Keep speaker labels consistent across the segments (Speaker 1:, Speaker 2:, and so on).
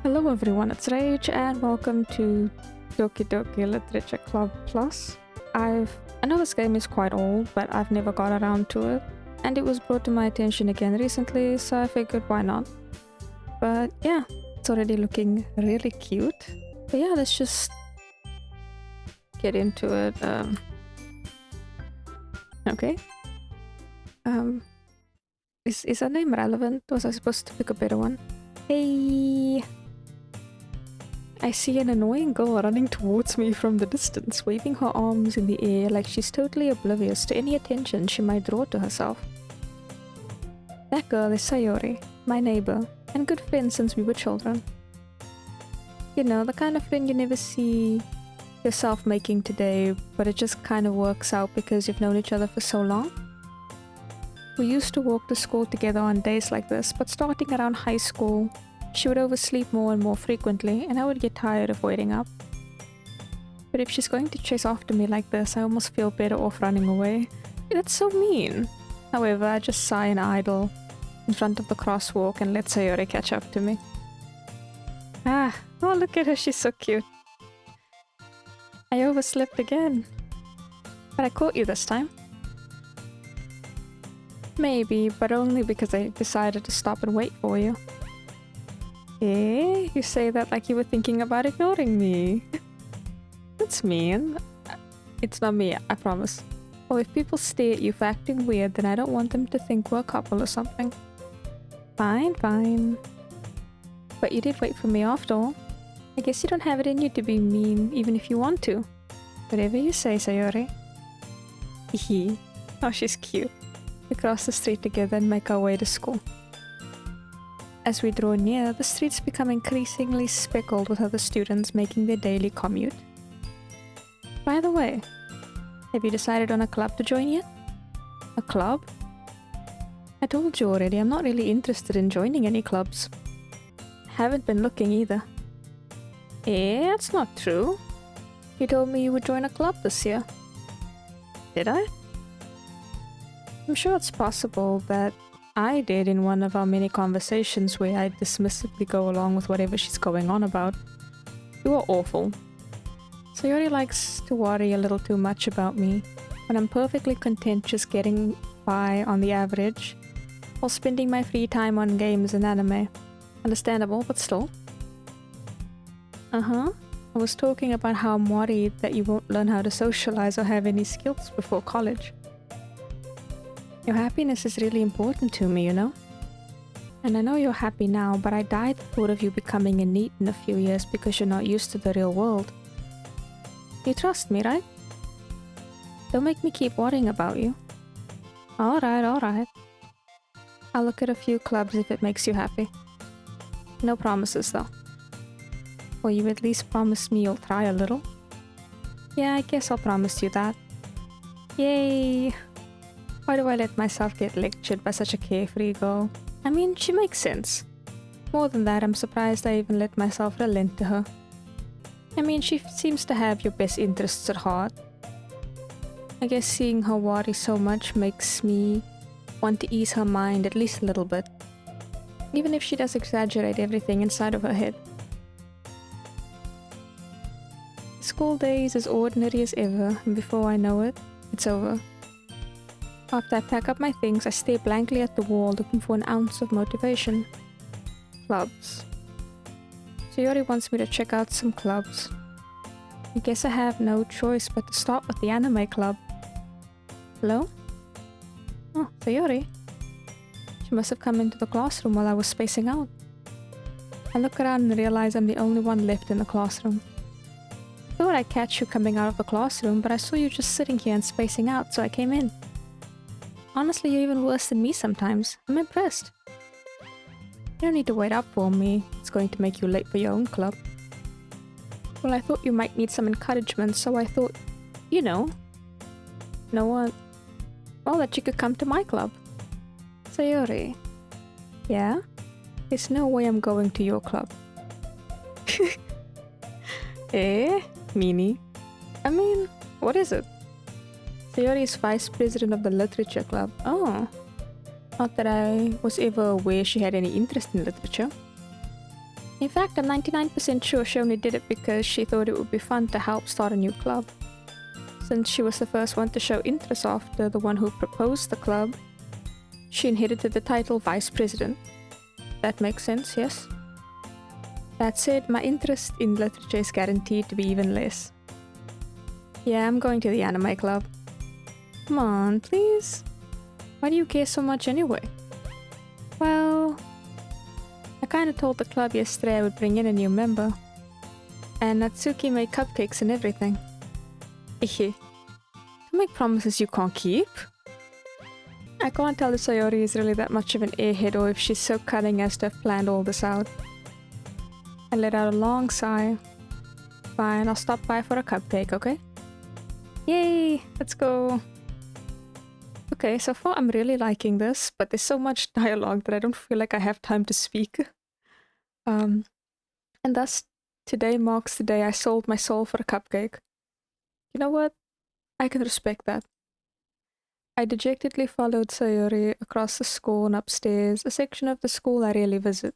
Speaker 1: Hello everyone, it's Rage and welcome to Doki Literature Club Plus. I know this game is quite old, but I've never got around to it. And it was brought to my attention again recently, so I figured why not. But yeah, it's already looking really cute. But yeah, let's just get into it. Okay. Is her name relevant? Was I supposed to pick a better one? Hey! I see an annoying girl running towards me from the distance, waving her arms in the air like she's totally oblivious to any attention she might draw to herself. That girl is Sayori, my neighbor, and good friend since we were children. You know, the kind of friend you never see yourself making today, but it just kind of works out because you've known each other for so long. We used to walk to school together on days like this, but starting around high school, she would oversleep more and more frequently, and I would get tired of waiting up. But if she's going to chase after me like this, I almost feel better off running away. That's so mean. However, I just sigh and idle in front of the crosswalk and let Sayori catch up to me. Oh look at her, she's so cute. I overslept again. But I caught you this time. Maybe, but only because I decided to stop and wait for you. Eh? You say that like you were thinking about ignoring me. That's mean. It's not me, I promise. Well, if people stare at you for acting weird, then I don't want them to think we're a couple or something. Fine, fine. But you did wait for me after all. I guess you don't have it in you to be mean, even if you want to. Whatever you say, Sayori. Hehe. Oh, she's cute. We cross the street together and make our way to school. As we draw near, the streets become increasingly speckled with other students making their daily commute. By the way, have you decided on a club to join yet? A club? I told you already, I'm not really interested in joining any clubs. Haven't been looking either. Eh, that's not true. You told me you would join a club this year. Did I? I'm sure it's possible that I did in one of our many conversations where I dismissively go along with whatever she's going on about. You are awful. Sayori likes to worry a little too much about me, when I'm perfectly content just getting by on the average, while spending my free time on games and anime. Understandable, but still. I was talking about how I'm worried that you won't learn how to socialize or have any skills before college. Your happiness is really important to me, you know? And I know you're happy now, but I die at the thought of you becoming a NEET in a few years because you're not used to the real world. You trust me, right? Don't make me keep worrying about you. Alright. I'll look at a few clubs if it makes you happy. No promises, though. Will you at least promise me you'll try a little? Yeah, I guess I'll promise you that. Yay! Why do I let myself get lectured by such a carefree girl? I mean, she makes sense. More than that, I'm surprised I even let myself relent to her. I mean, she seems to have your best interests at heart. I guess seeing her worry so much makes me want to ease her mind at least a little bit. Even if she does exaggerate everything inside of her head. School day is as ordinary as ever, and before I know it, it's over. After I pack up my things, I stare blankly at the wall looking for an ounce of motivation. Clubs. Sayori wants me to check out some clubs. I guess I have no choice but to start with the anime club. Hello? Oh, Sayori. She must have come into the classroom while I was spacing out. I look around and realize I'm the only one left in the classroom. I thought I'd catch you coming out of the classroom, but I saw you just sitting here and spacing out, so I came in. Honestly, you're even worse than me sometimes. I'm impressed. You don't need to wait up for me. It's going to make you late for your own club. Well, I thought you might need some encouragement, so I thought, you know, that you could come to my club. Sayori. Yeah? There's no way I'm going to your club. Eh? Meanie? I mean, what is it? Sayori is vice president of the literature club. Oh. Not that I was ever aware she had any interest in literature. In fact, I'm 99% sure she only did it because she thought it would be fun to help start a new club. Since she was the first one to show interest after the one who proposed the club, she inherited the title Vice President. That makes sense, yes? That said, my interest in literature is guaranteed to be even less. Yeah, I'm going to the anime club. Come on, please? Why do you care so much anyway? Well, I kinda told the club yesterday I would bring in a new member. And Natsuki made cupcakes and everything. Don't make promises you can't keep. I can't tell if Sayori is really that much of an airhead or if she's so cunning as to have planned all this out. I let out a long sigh. Fine, I'll stop by for a cupcake, okay? Yay! Let's go! Okay, so far I'm really liking this, but there's so much dialogue that I don't feel like I have time to speak. And thus, today marks the day I sold my soul for a cupcake. You know what? I can respect that. I dejectedly followed Sayori across the school and upstairs, a section of the school I rarely visit.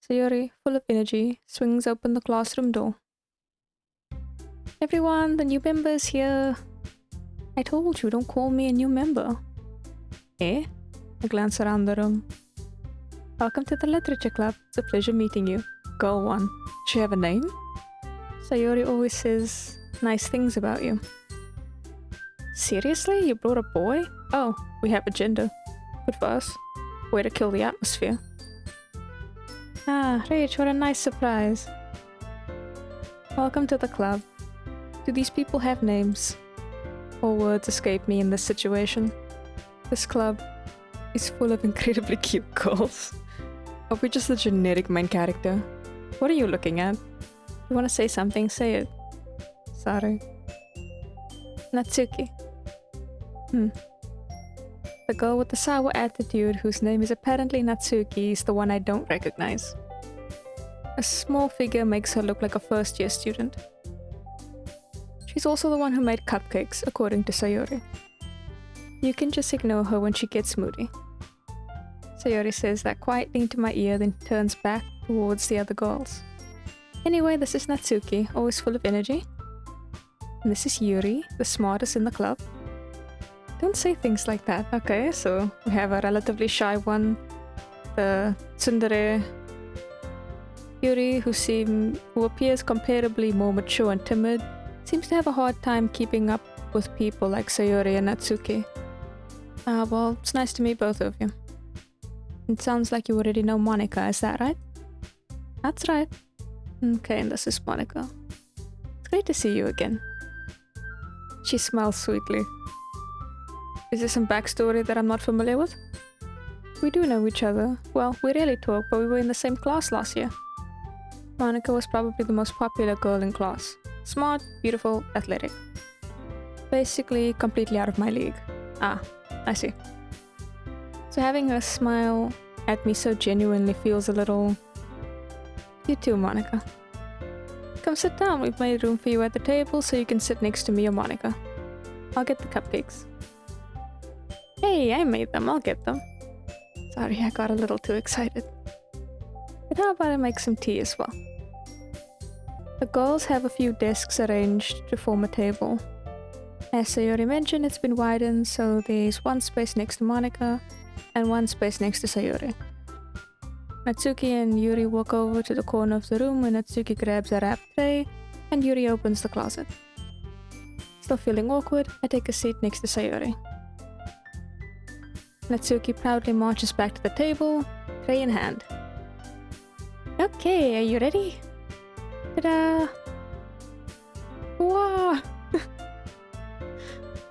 Speaker 1: Sayori, full of energy, swings open the classroom door. Everyone, the new member is here. I told you, don't call me a new member. Eh? I glance around the room. Welcome to the literature club. It's a pleasure meeting you. Girl 1. Does she have a name? Sayori always says nice things about you. Seriously? You brought a boy? Oh, we have a gender. Good for us. Way to kill the atmosphere. Ah, Rach, what a nice surprise. Welcome to the club. Do these people have names? All words escape me in this situation. This club is full of incredibly cute girls. Are we just the generic main character? What are you looking at? You want to say something? Say it. Sorry. Natsuki. The girl with the sour attitude whose name is apparently Natsuki is the one I don't recognize. A small figure makes her look like a first-year student. She's also the one who made cupcakes, according to Sayori. You can just ignore her when she gets moody. Sayori says that quietly into my ear, then turns back towards the other girls. Anyway, this is Natsuki, always full of energy. And this is Yuri, the smartest in the club. Don't say things like that. Okay, so we have a relatively shy one, the tsundere Yuri, who appears comparably more mature and timid, seems to have a hard time keeping up with people like Sayori and Natsuki. Well, it's nice to meet both of you. It sounds like you already know Monica, is that right? That's right. Okay, and this is Monica. It's great to see you again. She smiles sweetly. Is there some backstory that I'm not familiar with? We do know each other. Well, we rarely talk, but we were in the same class last year. Monica was probably the most popular girl in class. Smart, beautiful, athletic. Basically, completely out of my league. Ah, I see. So having her smile at me so genuinely feels a little... You too, Monica. Come sit down, we've made room for you at the table so you can sit next to me or Monica. I'll get the cupcakes. Hey, I made them, I'll get them. Sorry, I got a little too excited. But how about I make some tea as well? The girls have a few desks arranged to form a table. As Sayori mentioned, it's been widened, so there's one space next to Monica and one space next to Sayori. Natsuki and Yuri walk over to the corner of the room when Natsuki grabs a wrap tray and Yuri opens the closet. Still feeling awkward, I take a seat next to Sayori. Natsuki proudly marches back to the table, tray in hand. Okay, are you ready? Ta-da! Wow!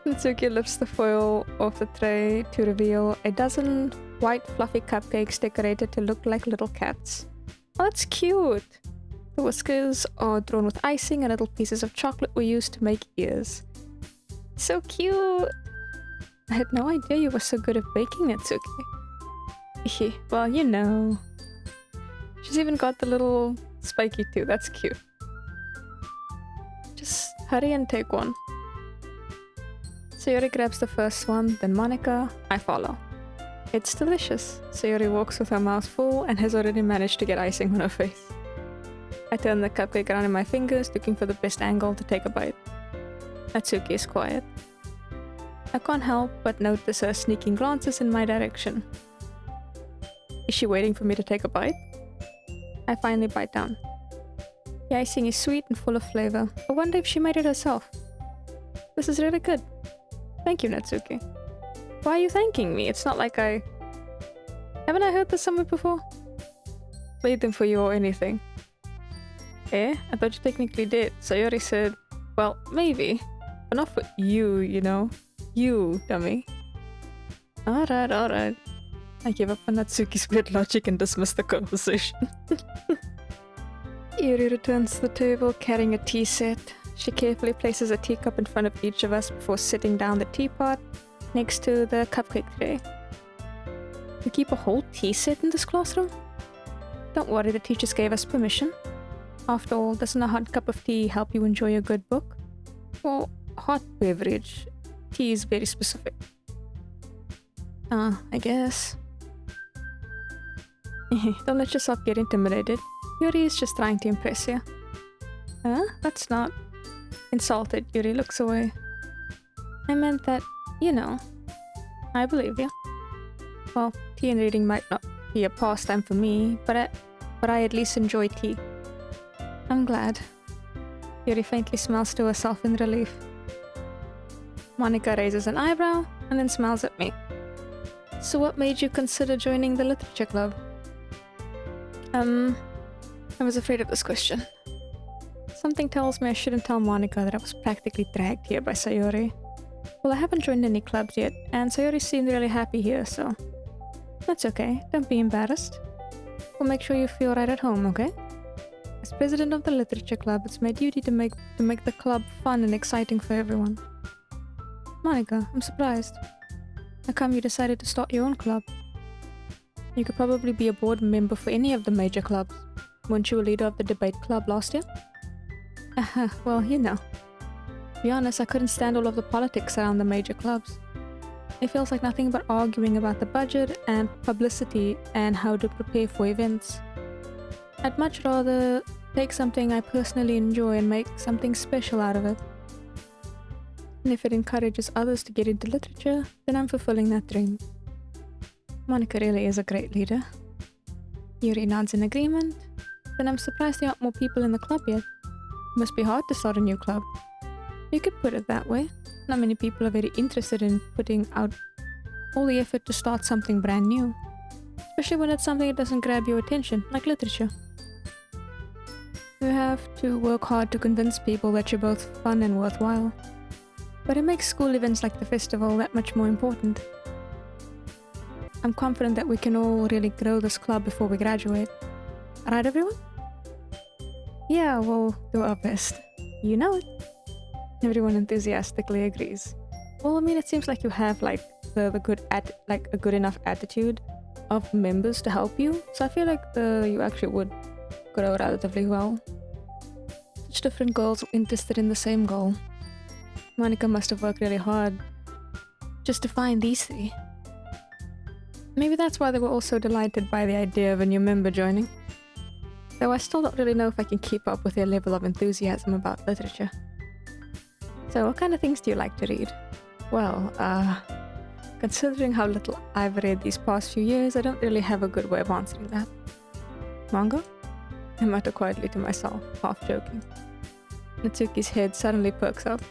Speaker 1: Natsuki lifts the foil off the tray to reveal a dozen white fluffy cupcakes decorated to look like little cats. Oh, that's cute! The whiskers are drawn with icing and little pieces of chocolate were used to make ears. So cute! I had no idea you were so good at baking, Natsuki. Well, you know. She's even got the little spiky too, that's cute. Just hurry and take one. Sayori grabs the first one, then Monica, I follow. It's delicious. Sayori walks with her mouth full and has already managed to get icing on her face. I turn the cupcake around in my fingers, looking for the best angle to take a bite. Natsuki is quiet. I can't help but notice her sneaking glances in my direction. Is she waiting for me to take a bite? I finally bite down. The icing is sweet and full of flavor. I wonder if she made it herself. This is really good. Thank you, Natsuki. Why are you thanking me? It's not like I... Haven't I heard this somewhere before? Made them for you or anything. Eh? I thought you technically did. Sayori said, well, maybe. But not for you, you know. You, dummy. Alright, alright. I give up on Natsuki's weird logic and dismiss the conversation. Yuri returns to the table carrying a tea set. She carefully places a teacup in front of each of us before sitting down the teapot next to the cupcake tray. We keep a whole tea set in this classroom? Don't worry, the teachers gave us permission. After all, doesn't a hot cup of tea help you enjoy a good book? Well, hot beverage. Tea is very specific. I guess. Don't let yourself get intimidated. Yuri is just trying to impress you. Huh? That's not... Insulted, Yuri looks away. I meant that, you know. I believe you. Well, tea and reading might not be a pastime for me, but I at least enjoy tea. I'm glad. Yuri faintly smiles to herself in relief. Monika raises an eyebrow and then smiles at me. So what made you consider joining the literature club? I was afraid of this question. Something tells me I shouldn't tell Monika that I was practically dragged here by Sayori. Well, I haven't joined any clubs yet, and Sayori seemed really happy here, so... That's okay, don't be embarrassed. We'll make sure you feel right at home, okay? As president of the literature club, it's my duty to make the club fun and exciting for everyone. Monika, I'm surprised. How come you decided to start your own club? You could probably be a board member for any of the major clubs. Weren't you a leader of the debate club last year? Well, you know. To be honest, I couldn't stand all of the politics around the major clubs. It feels like nothing but arguing about the budget and publicity and how to prepare for events. I'd much rather take something I personally enjoy and make something special out of it. And if it encourages others to get into literature, then I'm fulfilling that dream. Monika really is a great leader. Yuri nods in agreement. Then I'm surprised there aren't more people in the club yet. It must be hard to start a new club. You could put it that way. Not many people are very interested in putting out all the effort to start something brand new. Especially when it's something that doesn't grab your attention, like literature. You have to work hard to convince people that you're both fun and worthwhile. But it makes school events like the festival that much more important. I'm confident that we can all really grow this club before we graduate. Right, everyone? Yeah, we'll do our best. You know it. Everyone enthusiastically agrees. Well, I mean, it seems like you have like a good enough attitude of members to help you. So I feel like you actually would grow relatively well. Such different girls interested in the same goal. Monika must have worked really hard just to find these three. Maybe that's why they were all so delighted by the idea of a new member joining. Though I still don't really know if I can keep up with their level of enthusiasm about literature. So what kind of things do you like to read? Well, considering how little I've read these past few years, I don't really have a good way of answering that. Manga? I mutter quietly to myself, half joking. Natsuki's head suddenly perks up.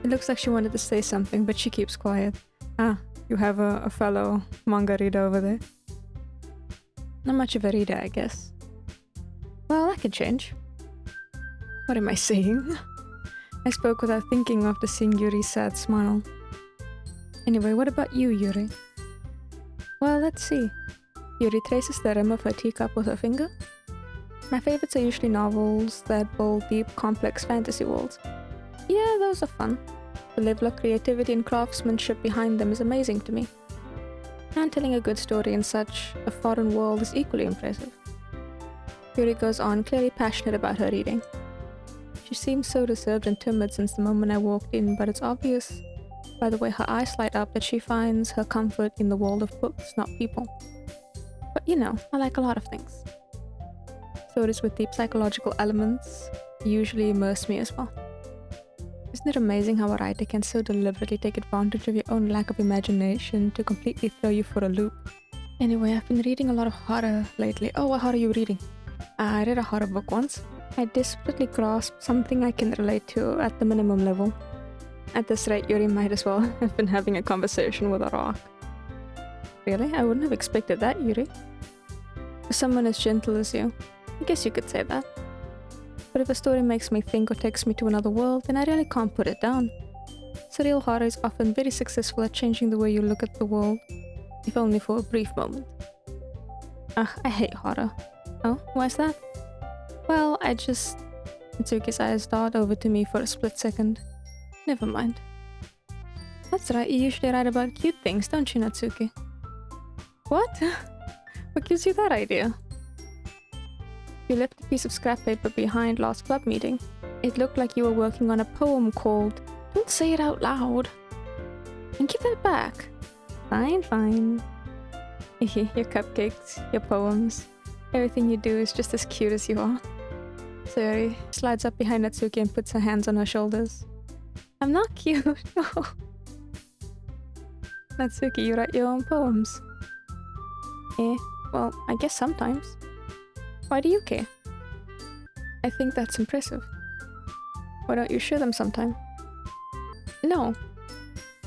Speaker 1: It looks like she wanted to say something, but she keeps quiet. You have a fellow manga reader over there. Not much of a reader, I guess. Well, that can change. What am I saying? I spoke without thinking after seeing Yuri's sad smile. Anyway, what about you, Yuri? Well, let's see. Yuri traces the rim of her teacup with her finger. My favorites are usually novels that build deep, complex fantasy worlds. Yeah, those are fun. The level of creativity and craftsmanship behind them is amazing to me. And telling a good story in such a foreign world is equally impressive. Yuri goes on, clearly passionate about her reading. She seems so reserved and timid since the moment I walked in, but by the way her eyes light up that she finds her comfort in the world of books, not people. But you know, I like a lot of things. So it is with deep psychological elements usually immerse me as well. Isn't it amazing how a writer can so deliberately take advantage of your own lack of imagination to completely throw you for a loop? Anyway, I've been reading a lot of horror lately. Oh, what horror are you reading? I read a horror book once. I desperately grasped something I can relate to at the minimum level. At this rate, Yuri might as well have been having a conversation with a rock. Really? I wouldn't have expected that, Yuri. For someone as gentle as you, I guess you could say that. But if a story makes me think or takes me to another world, then I really can't put it down. Surreal horror is often very successful at changing the way you look at the world, if only for a brief moment. Ugh, I hate horror. Oh, why's that? Well, Natsuki's eyes dart over to me for a split second. Never mind. That's right, you usually write about cute things, don't you, Natsuki? What? What gives you that idea? You left a piece of scrap paper behind last club meeting. It looked like you were working on a poem called Don't Say It Out Loud. And give that back. Fine, fine. Your cupcakes, your poems. Everything you do is just as cute as you are. Sayori slides up behind Natsuki and puts her hands on her shoulders. I'm not cute, no. Natsuki, you write your own poems. Well, I guess sometimes. Why do you care? I think that's impressive. Why don't you share them sometime? No.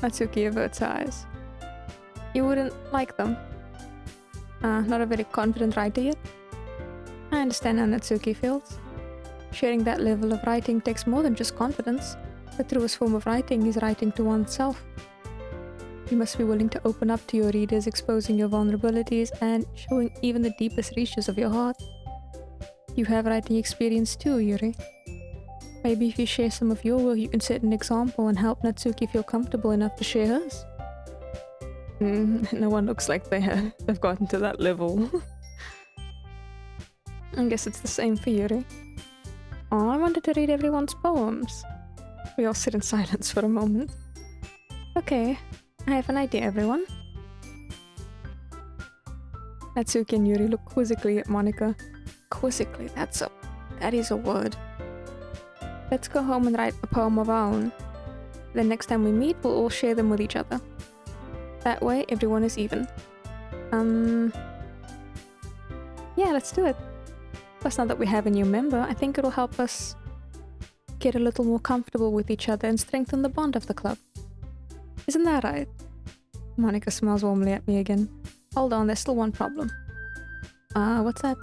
Speaker 1: Natsuki averts her eyes. You wouldn't like them. Not a very confident writer yet? I understand how Natsuki feels. Sharing that level of writing takes more than just confidence. The truest form of writing is writing to oneself. You must be willing to open up to your readers, exposing your vulnerabilities and showing even the deepest reaches of your heart. You have writing experience too, Yuri. Maybe if you share some of your work, you can set an example and help Natsuki feel comfortable enough to share hers. No one looks like they've gotten to that level. I guess it's the same for Yuri. Oh, I wanted to read everyone's poems. We all sit in silence for a moment. Okay, I have an idea, everyone. Natsuki and Yuri look quizzically at Monica. Quizzically, that is a word. Let's go home and write a poem of our own. Then next time we meet, we'll all share them with each other. That way, everyone is even. Yeah, let's do it. Plus, now that we have a new member, I think it'll help us get a little more comfortable with each other and strengthen the bond of the club. Isn't that right? Monica smiles warmly at me again. Hold on, there's still one problem. What's that?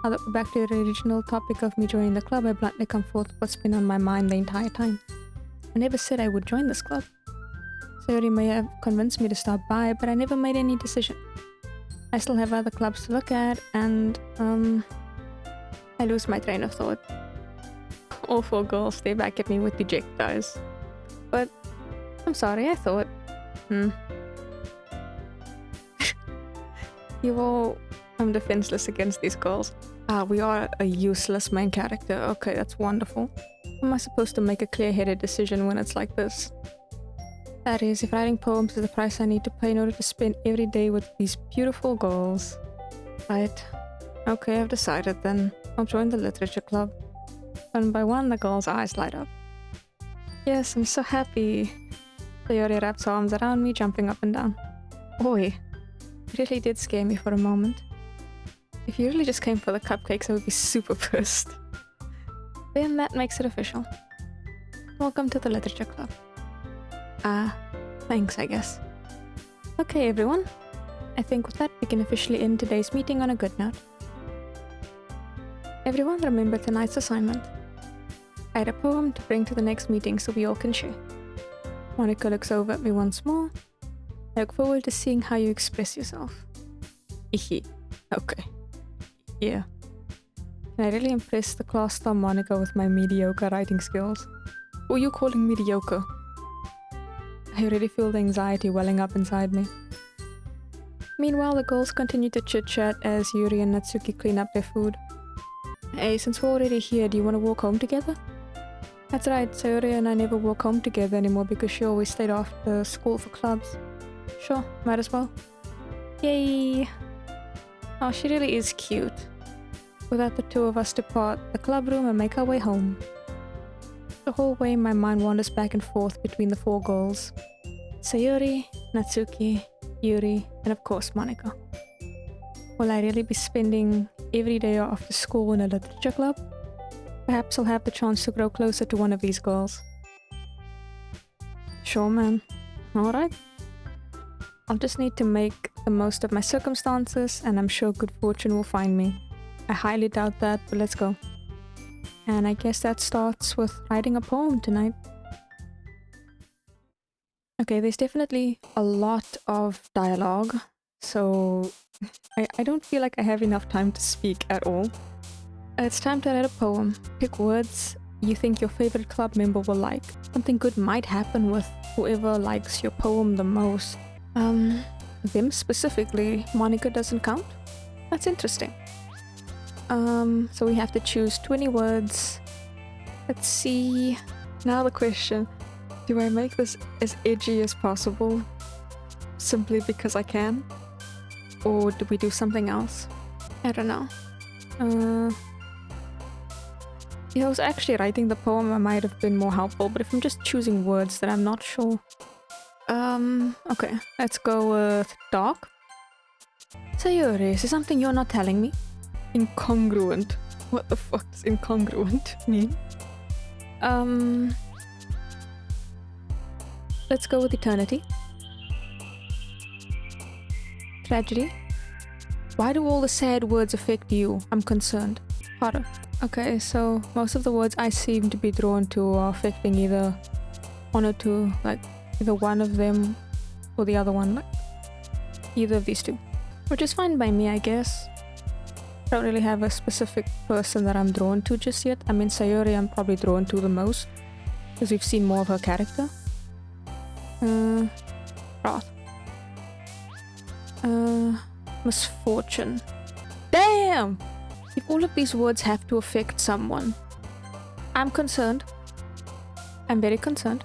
Speaker 1: Now that we're back to the original topic of me joining the club, I bluntly come forth with what's been on my mind the entire time. I never said I would join this club. Sayori may have convinced me to stop by, but I never made any decision. I still have other clubs to look at, and, I lose my train of thought. All four girls stare back at me with dejected eyes. But, I'm sorry, I thought. You all... I'm defenseless against these girls. We are a useless main character. Okay, that's wonderful. How am I supposed to make a clear-headed decision when it's like this? That is, if writing poems is the price I need to pay in order to spend every day with these beautiful girls. Right. Okay, I've decided then. I'll join the literature club. One by one, the girl's eyes light up. Yes, I'm so happy. Sayori wraps her arms around me, jumping up and down. Oi. It really did scare me for a moment. If you really just came for the cupcakes, I would be super pissed. Then that makes it official. Welcome to the literature club. Thanks, I guess. Okay, everyone. I think with that, we can officially end today's meeting on a good note. Everyone, remember tonight's assignment. Write a poem to bring to the next meeting so we all can share. Monica looks over at me once more. I look forward to seeing how you express yourself. Okay. Yeah. Can I really impress the class star Monica with my mediocre writing skills? Who are you calling mediocre? I already feel the anxiety welling up inside me. Meanwhile, the girls continue to chit-chat as Yuri and Natsuki clean up their food. Hey, since we're already here, do you want to walk home together? That's right, Sayori and I never walk home together anymore because she always stayed after school for clubs. Sure, might as well. Yay! Oh, she really is cute. Without the two of us depart the club room and make our way home. The whole way my mind wanders back and forth between the four girls. Sayori, Natsuki, Yuri, and of course Monika. Will I really be spending every day after school in a literature club? Perhaps I'll have the chance to grow closer to one of these girls. Sure, man. Alright. I'll just need to make the most of my circumstances, and I'm sure good fortune will find me. I highly doubt that, but let's go. And I guess that starts with writing a poem tonight. Okay, there's definitely a lot of dialogue, so I don't feel like I have enough time to speak at all. It's time to write a poem. Pick words you think your favorite club member will like. Something good might happen with whoever likes your poem the most. Them specifically, Monika doesn't count? That's interesting. So we have to choose 20 words. Let's see. Now the question, do I make this as edgy as possible? Simply because I can? Or do we do something else? I don't know. If I was actually writing the poem, I might have been more helpful, but if I'm just choosing words, then I'm not sure. Okay, let's go with dark. Sayori, is there something you're not telling me? Incongruent. What the fuck does incongruent mean? Let's go with eternity. Tragedy. Why do all the sad words affect you? I'm concerned. Horror. Okay, so most of the words I seem to be drawn to are affecting either one or two, like either one of them or the other one, like either of these two. Which is fine by me, I guess. I don't really have a specific person that I'm drawn to just yet. I mean, Sayori I'm probably drawn to the most, because we've seen more of her character. Wrath. Misfortune. Damn! If all of these words have to affect someone, I'm concerned. I'm very concerned.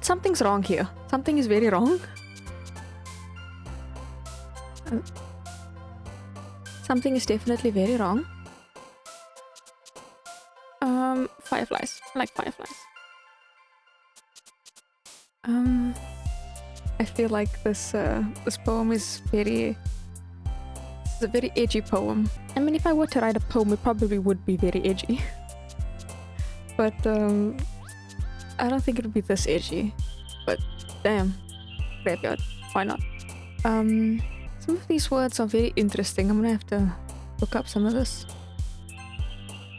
Speaker 1: Something's wrong here. Something is very wrong. Something is definitely very wrong. Fireflies. I like fireflies. I feel like this poem is a very edgy poem. I mean, if I were to write a poem, it probably would be very edgy. But I don't think it would be this edgy. But damn, graveyard. Why not? Some of these words are very interesting. I'm gonna have to look up some of this.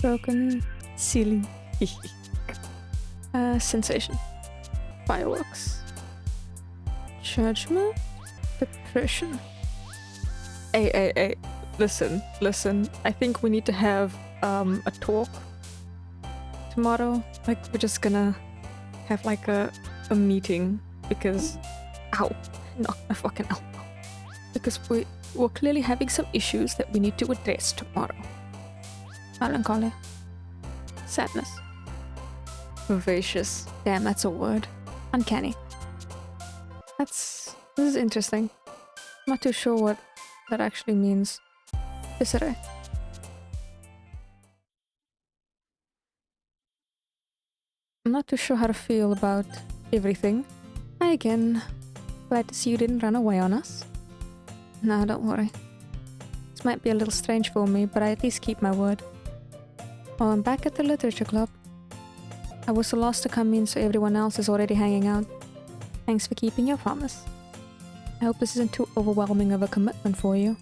Speaker 1: Broken, silly, sensation, fireworks, judgment, depression. Hey, listen. I think we need to have a talk tomorrow. Like, we're just gonna have like a meeting because, ow, knock my fucking elbow. Because we're clearly having some issues that we need to address tomorrow. Melancholy. Sadness. Vivacious. Damn, that's a word. Uncanny. This is interesting. I'm not too sure what that actually means. Viscera. I'm not too sure how to feel about everything. Hi again. Glad to see you didn't run away on us. No, don't worry. This might be a little strange for me, but I at least keep my word. Well, I'm back at the literature club. I was the last to come in, so everyone else is already hanging out. Thanks for keeping your promise. I hope this isn't too overwhelming of a commitment for you,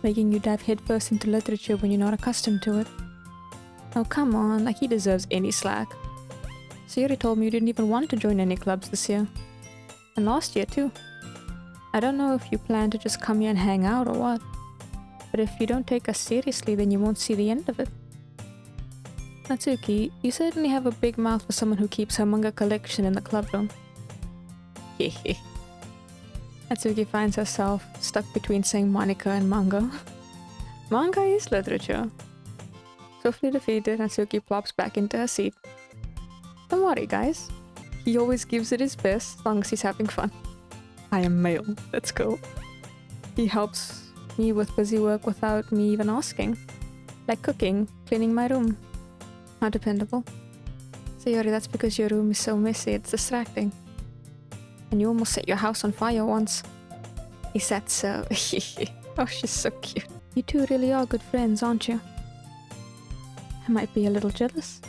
Speaker 1: making you dive headfirst into literature when you're not accustomed to it. Oh, come on, like he deserves any slack. Sayori told me you didn't even want to join any clubs this year. And last year, too. I don't know if you plan to just come here and hang out or what, but if you don't take us seriously, then you won't see the end of it. Natsuki, you certainly have a big mouth for someone who keeps her manga collection in the club room. Hehe. Natsuki finds herself stuck between saying Monika and manga. Manga is literature. swiftly defeated, and Suki plops back into her seat. Don't worry, guys. He always gives it his best as long as he's having fun. I am male. Let's go. He helps me with busy work without me even asking. Like cooking, cleaning my room. How dependable. Sayori, that's because your room is so messy, it's distracting. And you almost set your house on fire once. Is that so? Oh, she's so cute. You two really are good friends, aren't you? I might be a little jealous.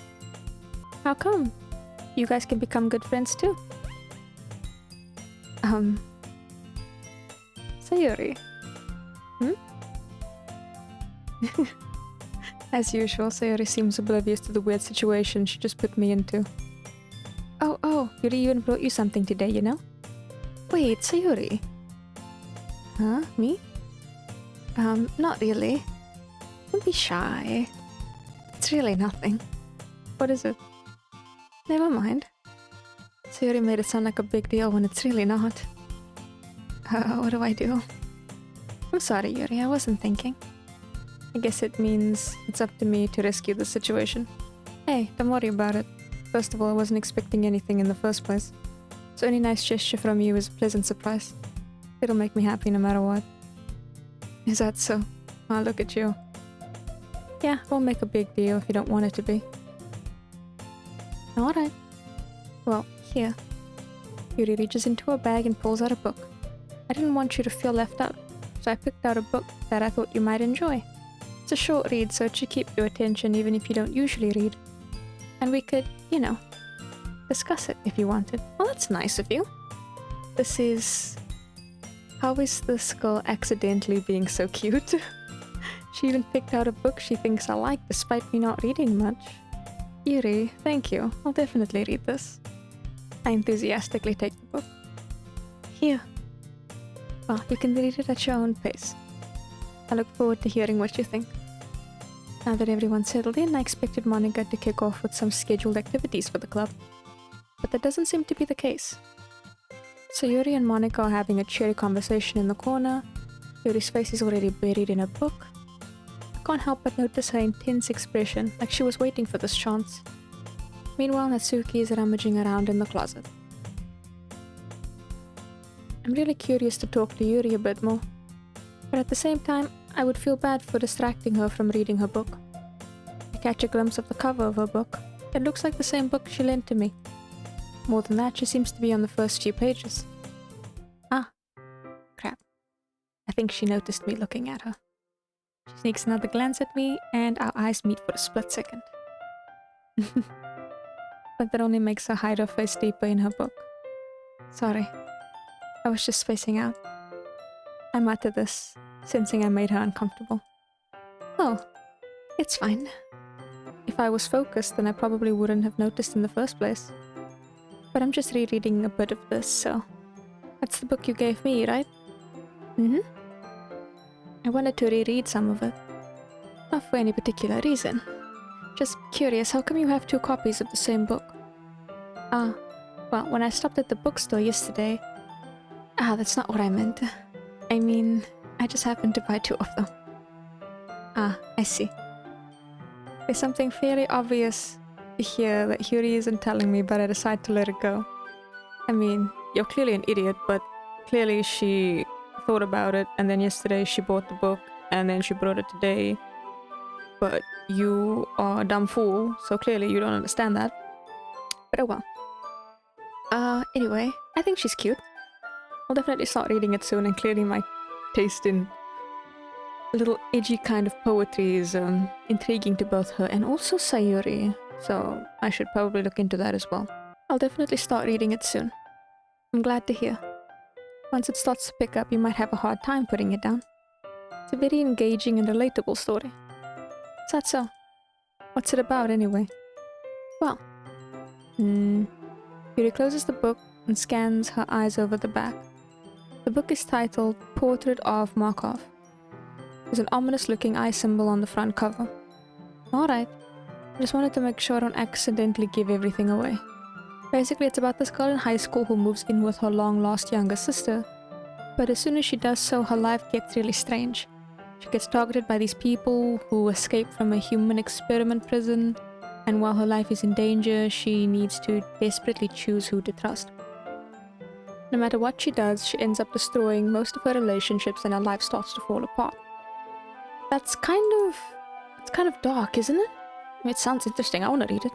Speaker 1: How come? You guys can become good friends too. Sayori. As usual, Sayori seems oblivious to the weird situation she just put me into. Oh, Yuri even brought you something today, you know? Wait, Sayori. Huh? Me? Not really. Don't be shy. It's really nothing. What is it? Never mind. Sayori made it sound like a big deal when it's really not. What do I do? I'm sorry, Yuri, I wasn't thinking. I guess it means it's up to me to rescue the situation. Hey, don't worry about it. First of all, I wasn't expecting anything in the first place. So any nice gesture from you is a pleasant surprise. It'll make me happy no matter what. Is that so? Oh, look at you. Yeah, won't make a big deal if you don't want it to be. Alright. Well, here. Yuri reaches into her bag and pulls out a book. I didn't want you to feel left out, so I picked out a book that I thought you might enjoy. It's a short read, so it should keep your attention even if you don't usually read. And we could, you know, discuss it if you wanted. Well, that's nice of you. This is... How is this girl accidentally being so cute? She even picked out a book she thinks I like despite me not reading much. Yuri, thank you. I'll definitely read this. I enthusiastically take the book. Here. Well, you can read it at your own pace. I look forward to hearing what you think. Now that everyone's settled in, I expected Monica to kick off with some scheduled activities for the club. But that doesn't seem to be the case. So Yuri and Monica are having a cheery conversation in the corner. Yuri's face is already buried in a book. I can't help but notice her intense expression, like she was waiting for this chance. Meanwhile, Natsuki is rummaging around in the closet. I'm really curious to talk to Yuri a bit more. But at the same time, I would feel bad for distracting her from reading her book. I catch a glimpse of the cover of her book. It looks like the same book she lent to me. More than that, she seems to be on the first few pages. Ah, crap. I think she noticed me looking at her. She sneaks another glance at me, and our eyes meet for a split second. But that only makes her hide her face deeper in her book. Sorry. I was just spacing out. I mutter this, sensing I made her uncomfortable. Oh, it's fine. If I was focused, then I probably wouldn't have noticed in the first place. But I'm just rereading a bit of this, so... That's the book you gave me, right? Mm-hmm. I wanted to reread some of it. Not for any particular reason. Just curious, how come you have 2 copies of the same book? Well, when I stopped at the bookstore yesterday... that's not what I meant. I mean, I just happened to buy 2 of them. I see. There's something fairly obvious here that Yuri isn't telling me, but I decide to let it go. I mean, you're clearly an idiot, but clearly she thought about it, and then yesterday she bought the book, and then she brought it today. But you are a dumb fool, so clearly you don't understand that. But oh well. Anyway, I think she's cute. I'll definitely start reading it soon, and clearly my taste in a little edgy kind of poetry is intriguing to both her and also Sayuri, so I should probably look into that as well. I'll definitely start reading it soon. I'm glad to hear. Once it starts to pick up, you might have a hard time putting it down. It's a very engaging and relatable story. Is that so? What's it about anyway? Well, Yuri closes the book and scans her eyes over the back. The book is titled Portrait of Markov. There's an ominous-looking eye symbol on the front cover. Alright, I just wanted to make sure I don't accidentally give everything away. Basically, it's about this girl in high school who moves in with her long-lost younger sister, but as soon as she does so, her life gets really strange. She gets targeted by these people who escape from a human experiment prison, and while her life is in danger, she needs to desperately choose who to trust. No matter what she does, she ends up destroying most of her relationships and her life starts to fall apart. It's kind of dark, isn't it? I mean, it sounds interesting. I want to read it.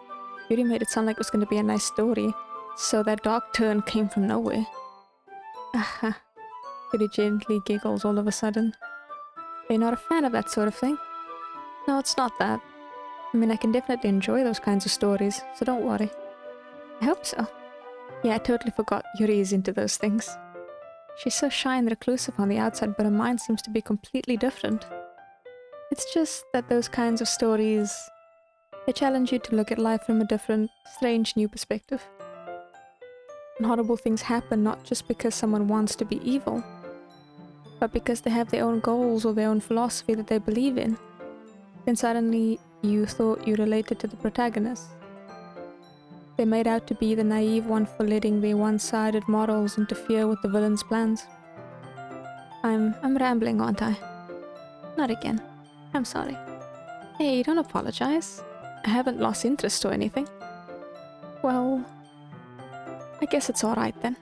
Speaker 1: Yuri made it sound like it was going to be a nice story, so that dark turn came from nowhere. Aha. Yuri gently giggles all of a sudden. You're not a fan of that sort of thing? No, it's not that. I mean, I can definitely enjoy those kinds of stories, so don't worry. I hope so. Yeah, I totally forgot Yuri is into those things. She's so shy and reclusive on the outside, but her mind seems to be completely different. It's just that those kinds of stories, they challenge you to look at life from a different, strange new perspective. And horrible things happen not just because someone wants to be evil, but because they have their own goals or their own philosophy that they believe in. Then suddenly you thought you related to the protagonist. They made out to be the naive one for letting their one-sided morals interfere with the villain's plans. I'm rambling, aren't I? Not again. I'm sorry. Hey, don't apologize. I haven't lost interest or anything. Well, I guess it's alright then.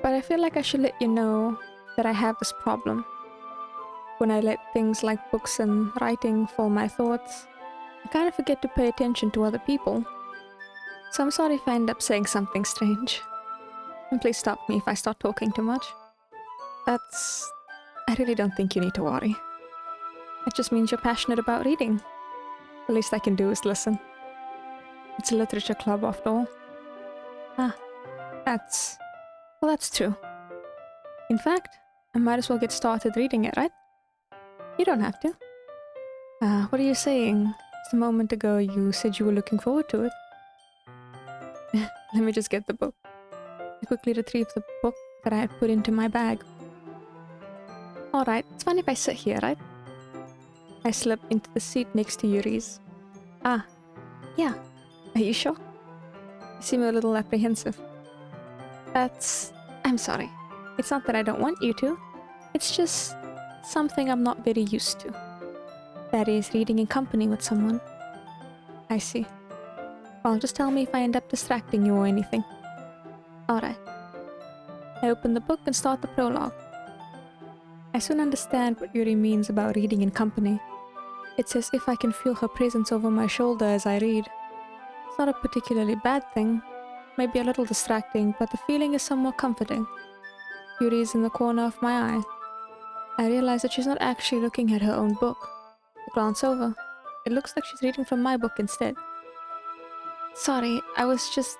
Speaker 1: But I feel like I should let you know that I have this problem. When I let things like books and writing fill my thoughts, I kind of forget to pay attention to other people. So I'm sorry if I end up saying something strange. And please stop me if I start talking too much. I really don't think you need to worry. It just means you're passionate about reading. The least I can do is listen. It's a literature club after all. That's true. In fact, I might as well get started reading it, right? You don't have to. What are you saying? Just a moment ago you said you were looking forward to it. Let me just get the book. I quickly retrieved the book that I had put into my bag. Alright, it's fine if I sit here, right? I slip into the seat next to Yuri's. Yeah. Are you sure? You seem a little apprehensive. I'm sorry. It's not that I don't want you to. It's just something I'm not very used to. That is, reading in company with someone. I see. Well, just tell me if I end up distracting you or anything. Alright. I open the book and start the prologue. I soon understand what Yuri means about reading in company. It's as if I can feel her presence over my shoulder as I read. It's not a particularly bad thing, maybe a little distracting, but the feeling is somewhat comforting. Yuri is in the corner of my eye. I realize that she's not actually looking at her own book. I glance over. It looks like she's reading from my book instead. Sorry, I was just...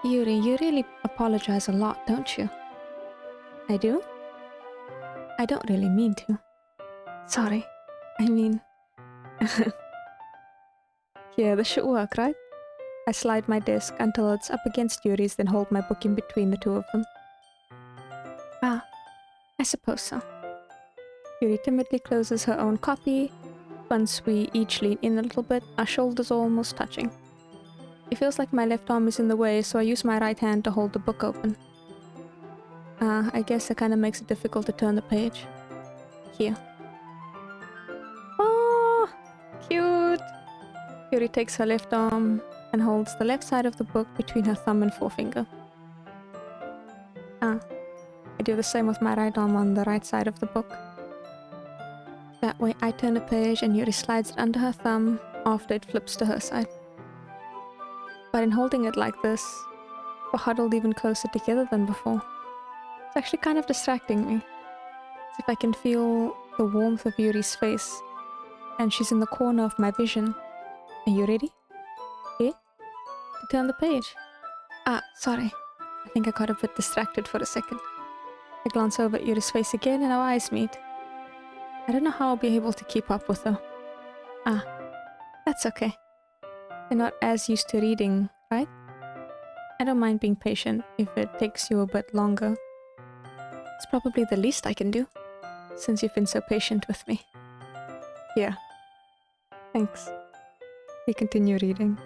Speaker 1: Yuri, you really apologize a lot, don't you? I do? I don't really mean to. Sorry. I mean... Yeah, this should work, right? I slide my desk until it's up against Yuri's, then hold my book in between the two of them. I suppose so. Yuri timidly closes her own copy. Once we each lean in a little bit, our shoulders are almost touching. It feels like my left arm is in the way, so I use my right hand to hold the book open. I guess that kind of makes it difficult to turn the page. Here. Oh, cute! Yuri takes her left arm and holds the left side of the book between her thumb and forefinger. I do the same with my right arm on the right side of the book. That way I turn a page and Yuri slides it under her thumb after it flips to her side. But in holding it like this, we're huddled even closer together than before. It's actually kind of distracting me. As if I can feel the warmth of Yuri's face, and she's in the corner of my vision. Are you ready? Yeah? To turn the page. Sorry. I think I got a bit distracted for a second. I glance over at Yuri's face again and our eyes meet. I don't know how I'll be able to keep up with her. That's okay. You're not as used to reading, right? I don't mind being patient if it takes you a bit longer. It's probably the least I can do, since you've been so patient with me. Yeah. Thanks. We continue reading.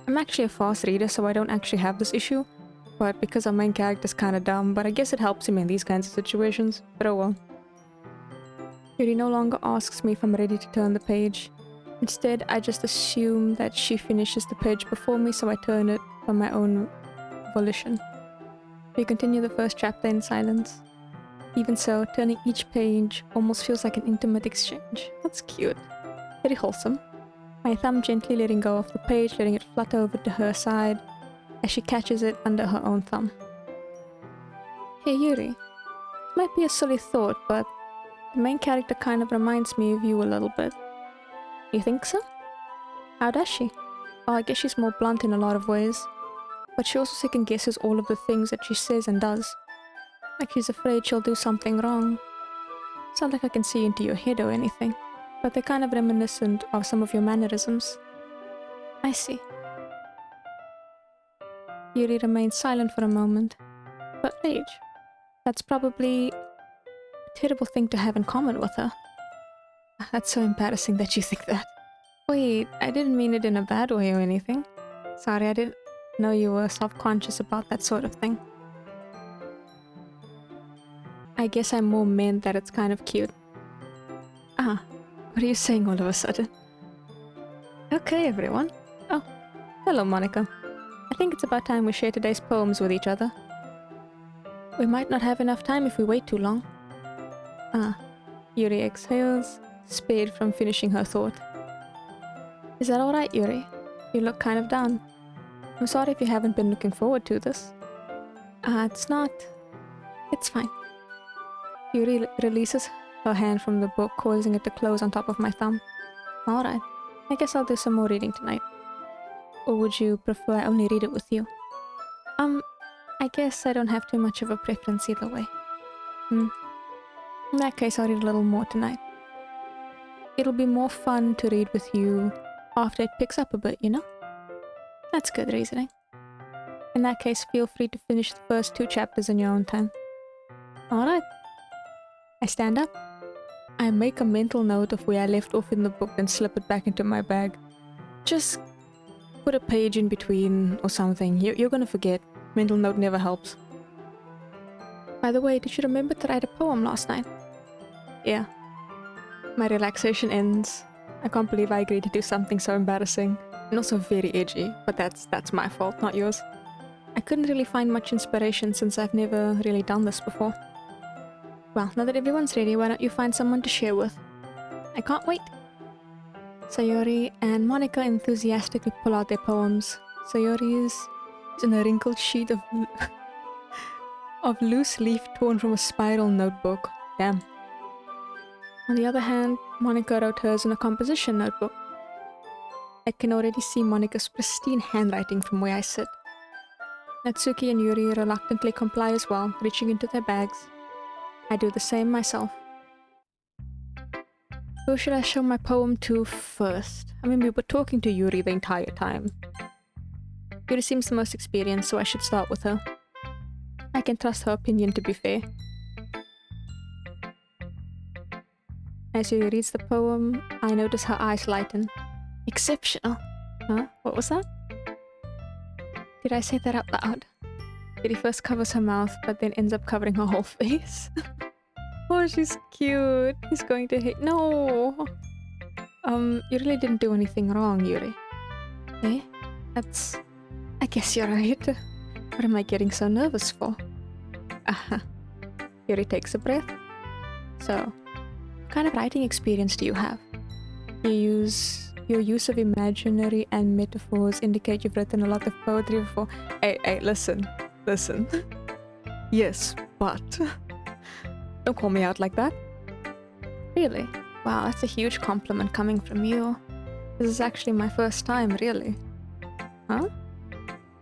Speaker 1: I'm actually a fast reader, so I don't actually have this issue, but because our main character's kinda dumb, but I guess it helps him in these kinds of situations, but oh well. Yuri no longer asks me if I'm ready to turn the page. Instead, I just assume that she finishes the page before me, so I turn it from my own volition. We continue the first chapter in silence. Even so, turning each page almost feels like an intimate exchange. That's cute. Very wholesome. My thumb gently letting go of the page, letting it flutter over to her side as she catches it under her own thumb. Hey Yuri, it might be a silly thought, but the main character kind of reminds me of you a little bit. You think so? How does she? Well, I guess she's more blunt in a lot of ways, but she also second guesses all of the things that she says and does. Like she's afraid she'll do something wrong. It's not like I can see into your head or anything, but they're kind of reminiscent of some of your mannerisms. I see. Yuri remains silent for a moment. But rage? That's probably a terrible thing to have in common with her. That's so embarrassing that you think that. Wait, I didn't mean it in a bad way or anything. Sorry, I didn't know you were self-conscious about that sort of thing. I guess I more meant that it's kind of cute. Ah, what are you saying all of a sudden? Okay, everyone. Oh, hello, Monica. I think it's about time we share today's poems with each other. We might not have enough time if we wait too long. Ah, Yuri exhales, spared from finishing her thought. Is that alright, Yuri? You look kind of down. I'm sorry if you haven't been looking forward to this. It's not. It's fine. Yuri releases her hand from the book, causing it to close on top of my thumb. Alright, I guess I'll do some more reading tonight. Or would you prefer I only read it with you? I guess I don't have too much of a preference either way. In that case, I'll read a little more tonight. It'll be more fun to read with you after it picks up a bit, you know? That's good reasoning. In that case, feel free to finish the first 2 chapters in your own time. Alright. I stand up. I make a mental note of where I left off in the book, then slip it back into my bag. Just put a page in between or something. You're gonna forget. Mental note never helps. By the way, did you remember to write a poem last night? Yeah. My relaxation ends. I can't believe I agreed to do something so embarrassing. And also very edgy, but that's my fault, not yours. I couldn't really find much inspiration since I've never really done this before. Well, now that everyone's ready, why don't you find someone to share with? I can't wait. Sayori and Monica enthusiastically pull out their poems. Sayori is in a wrinkled sheet of of loose leaf torn from a spiral notebook. Damn. On the other hand, Monica wrote hers in a composition notebook. I can already see Monica's pristine handwriting from where I sit. Natsuki and Yuri reluctantly comply as well, reaching into their bags. I do the same myself. Who should I show my poem to first? I mean, we were talking to Yuri the entire time. Yuri seems the most experienced, so I should start with her. I can trust her opinion to be fair. As Yuri reads the poem, I notice her eyes lighten. Exceptional. Huh? What was that? Did I say that out loud? Yuri first covers her mouth, but then ends up covering her whole face. Oh, she's cute. He's going to hate. No! You really didn't do anything wrong, Yuri. Eh? That's... I guess you're right. What am I getting so nervous for? Aha. Yuri takes a breath. So, what kind of writing experience do you have? Your use of imaginary and metaphors indicate you've written a lot of poetry before. Hey, listen. Yes, but... Don't call me out like that. Really? Wow, that's a huge compliment coming from you. This is actually my first time, really. Huh?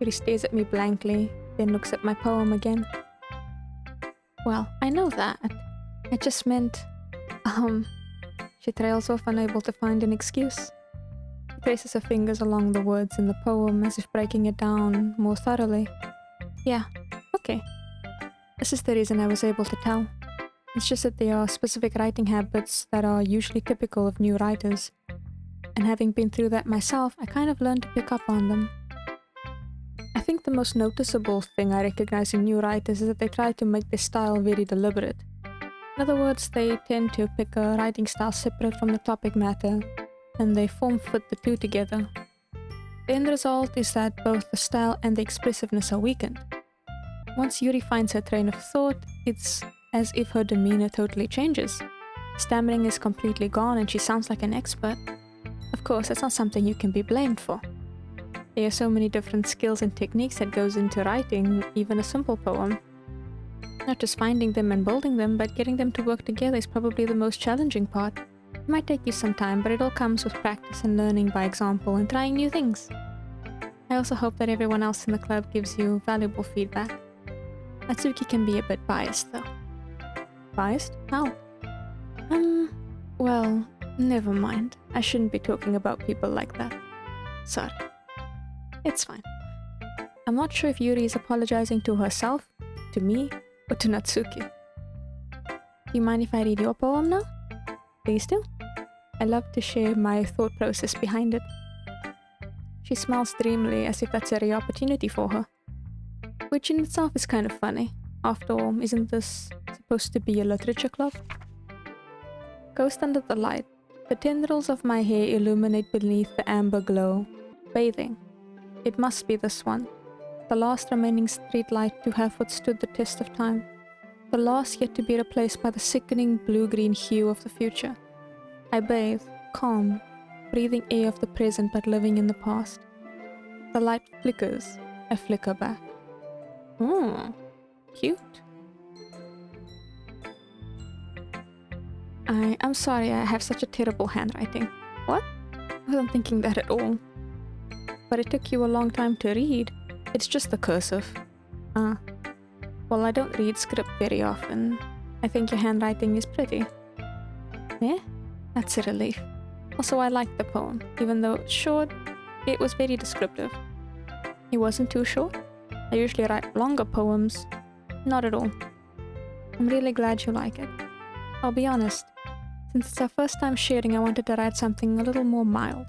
Speaker 1: Yuri stares at me blankly, then looks at my poem again. Well, I know that. I just meant... She trails off, unable to find an excuse. She traces her fingers along the words in the poem as if breaking it down more thoroughly. Yeah, okay. This is the reason I was able to tell. It's just that there are specific writing habits that are usually typical of new writers. And having been through that myself, I kind of learned to pick up on them. I think the most noticeable thing I recognize in new writers is that they try to make their style very deliberate. In other words, they tend to pick a writing style separate from the topic matter, and they form-fit the two together. The end result is that both the style and the expressiveness are weakened. Once Yuri finds her train of thought, it's as if her demeanor totally changes. Stammering is completely gone and she sounds like an expert. Of course, that's not something you can be blamed for. There are so many different skills and techniques that goes into writing even a simple poem. Not just finding them and building them, but getting them to work together is probably the most challenging part. It might take you some time, but it all comes with practice and learning by example and trying new things. I also hope that everyone else in the club gives you valuable feedback. Natsuki can be a bit biased though. Biased? How? Well, never mind. I shouldn't be talking about people like that. Sorry. It's fine. I'm not sure if Yuri is apologizing to herself, to me, or to Natsuki. Do you mind if I read your poem now? Please do. I love to share my thought process behind it. She smiles dreamily as if that's a rare opportunity for her. Which in itself is kind of funny. After all, isn't this supposed to be a literature club? Ghost under the light. The tendrils of my hair illuminate beneath the amber glow. Bathing. It must be this one. The last remaining street light to have withstood the test of time. The last yet to be replaced by the sickening blue-green hue of the future. I bathe, calm, breathing air of the present but living in the past. The light flickers. I flicker back. Cute. I'm sorry I have such a terrible handwriting. What? I wasn't thinking that at all. But it took you a long time to read. It's just the cursive. Well, I don't read script very often. I think your handwriting is pretty. Eh? That's a relief. Also, I liked the poem. Even though it's short, it was very descriptive. It wasn't too short. I usually write longer poems. Not at all. I'm really glad you like it. I'll be honest. Since it's our first time sharing, I wanted to write something a little more mild.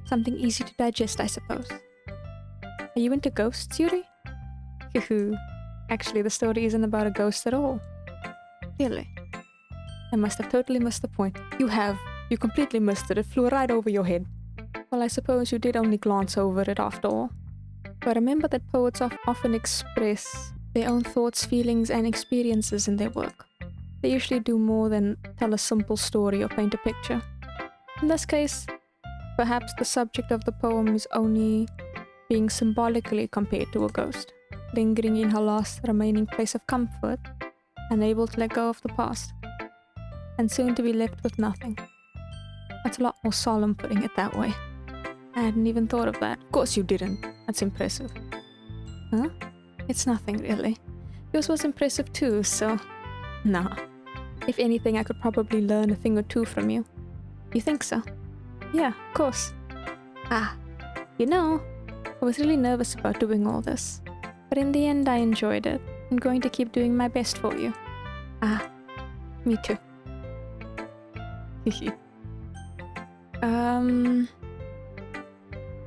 Speaker 1: Something easy to digest, I suppose. Are you into ghosts, Yuri? Hoo-hoo. Actually, the story isn't about a ghost at all. Really? I must have totally missed the point. You have. You completely missed it. It flew right over your head. Well, I suppose you did only glance over it after all. But remember that poets often express their own thoughts, feelings, and experiences in their work. They usually do more than tell a simple story or paint a picture. In this case, perhaps the subject of the poem is only being symbolically compared to a ghost, lingering in her last remaining place of comfort, unable to let go of the past, and soon to be left with nothing. That's a lot more solemn putting it that way. I hadn't even thought of that. Of course you didn't. That's impressive. Huh? It's nothing really. Yours was impressive too, so... Nah. If anything, I could probably learn a thing or two from you. You think so? Yeah, of course. You know, I was really nervous about doing all this. But in the end, I enjoyed it. I'm going to keep doing my best for you. Me too.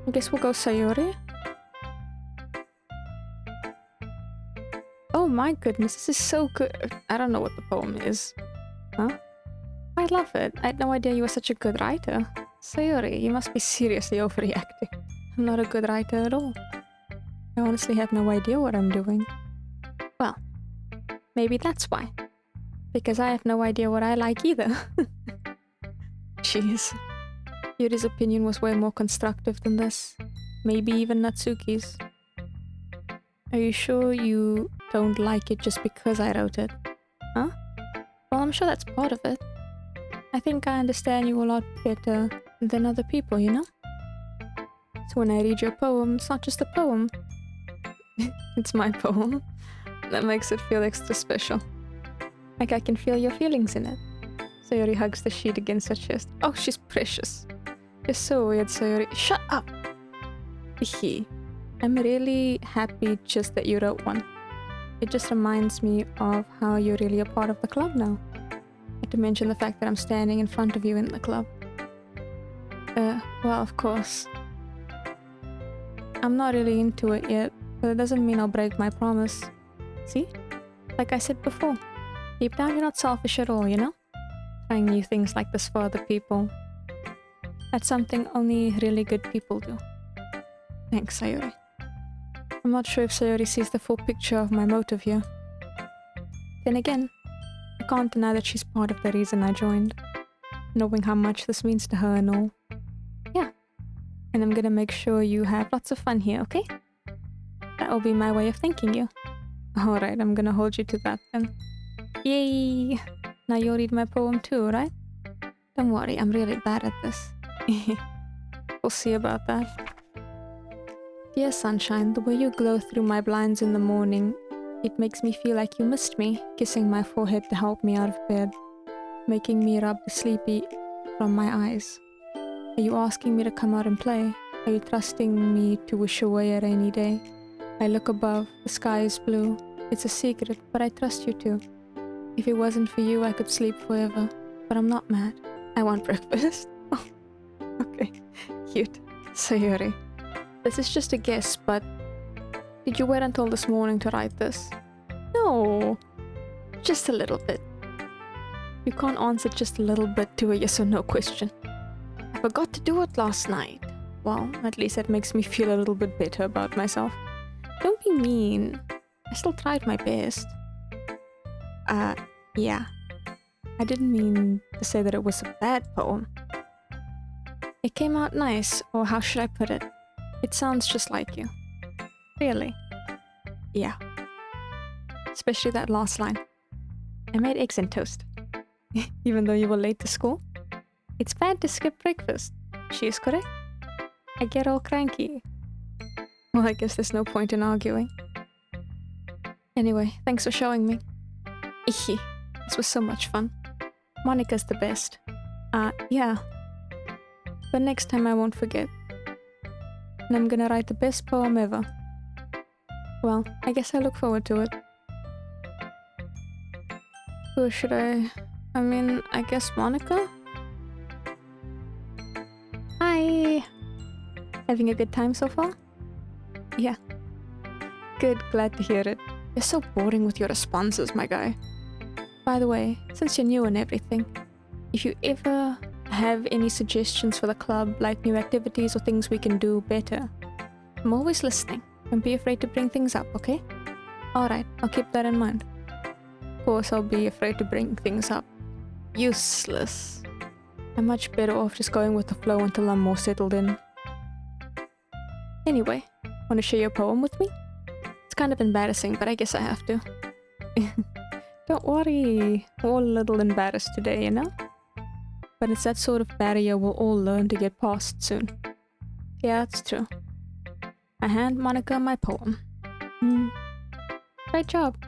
Speaker 1: I guess we'll go Sayori. Oh my goodness, this is so good. I don't know what the poem is. Huh? I love it. I had no idea you were such a good writer. Sayori, you must be seriously overreacting. I'm not a good writer at all. I honestly have no idea what I'm doing. Well, maybe that's why. Because I have no idea what I like either. Jeez. Yuri's opinion was way more constructive than this. Maybe even Natsuki's. Are you sure you don't like it just because I wrote it? Huh? Well, I'm sure that's part of it. I think I understand you a lot better than other people, you know? So when I read your poem, it's not just a poem. It's my poem. That makes it feel extra special. Like I can feel your feelings in it. Sayori hugs the sheet against her chest. Oh, she's precious. You're so weird, Sayori. Shut up! Hehe. I'm really happy just that you wrote one. It just reminds me of how you're really a part of the club now. Not to mention the fact that I'm standing in front of you in the club. Well, of course. I'm not really into it yet, but it doesn't mean I'll break my promise. See? Like I said before, Deep down, you're not selfish at all, you know? Trying new things like this for other people. That's something only really good people do. Thanks, Sayori. I'm not sure if Sayori sees the full picture of my motive here. Then again, I can't deny that she's part of the reason I joined. Knowing how much this means to her and all. Yeah. And I'm gonna make sure you have lots of fun here, okay? That will be my way of thanking you. Alright, I'm gonna hold you to that then. Yay! Now you'll read my poem too, right? Don't worry, I'm really bad at this. We'll see about that. Dear sunshine, the way you glow through my blinds in the morning, it makes me feel like you missed me, kissing my forehead to help me out of bed, making me rub the sleepy from my eyes. Are you asking me to come out and play? Are you trusting me to wish away a rainy day? I look above, the sky is blue. It's a secret, but I trust you too. If it wasn't for you, I could sleep forever. But I'm not mad. I want breakfast. Oh, okay. Cute. Sayori. This is just a guess, but did you wait until this morning to write this? No. Just a little bit. You can't answer just a little bit to a yes or no question. I forgot to do it last night. Well, at least that makes me feel a little bit better about myself. Don't be mean. I still tried my best. Yeah. I didn't mean to say that it was a bad poem. It came out nice, or how should I put it? It sounds just like you. Really? Yeah. Especially that last line. I made eggs and toast. Even though you were late to school? It's bad to skip breakfast. She is correct. I get all cranky. Well, I guess there's no point in arguing. Anyway, thanks for showing me. This was so much fun. Monika's the best. Yeah. But next time I won't forget. And I'm gonna write the best poem ever. Well, I guess I look forward to it. Who should I guess Monika? Hi! Having a good time so far? Yeah. Good, glad to hear it. You're so boring with your responses, my guy. By the way, since you're new and everything, if you ever have any suggestions for the club, like new activities or things we can do better, I'm always listening. Don't be afraid to bring things up, okay? Alright, I'll keep that in mind. Of course, I'll be afraid to bring things up. Useless. I'm much better off just going with the flow until I'm more settled in. Anyway, want to share your poem with me? It's kind of embarrassing, but I guess I have to. Don't worry, we're all a little embarrassed today, you know? But it's that sort of barrier we'll all learn to get past soon. Yeah, it's true. I hand Monika my poem. Great job.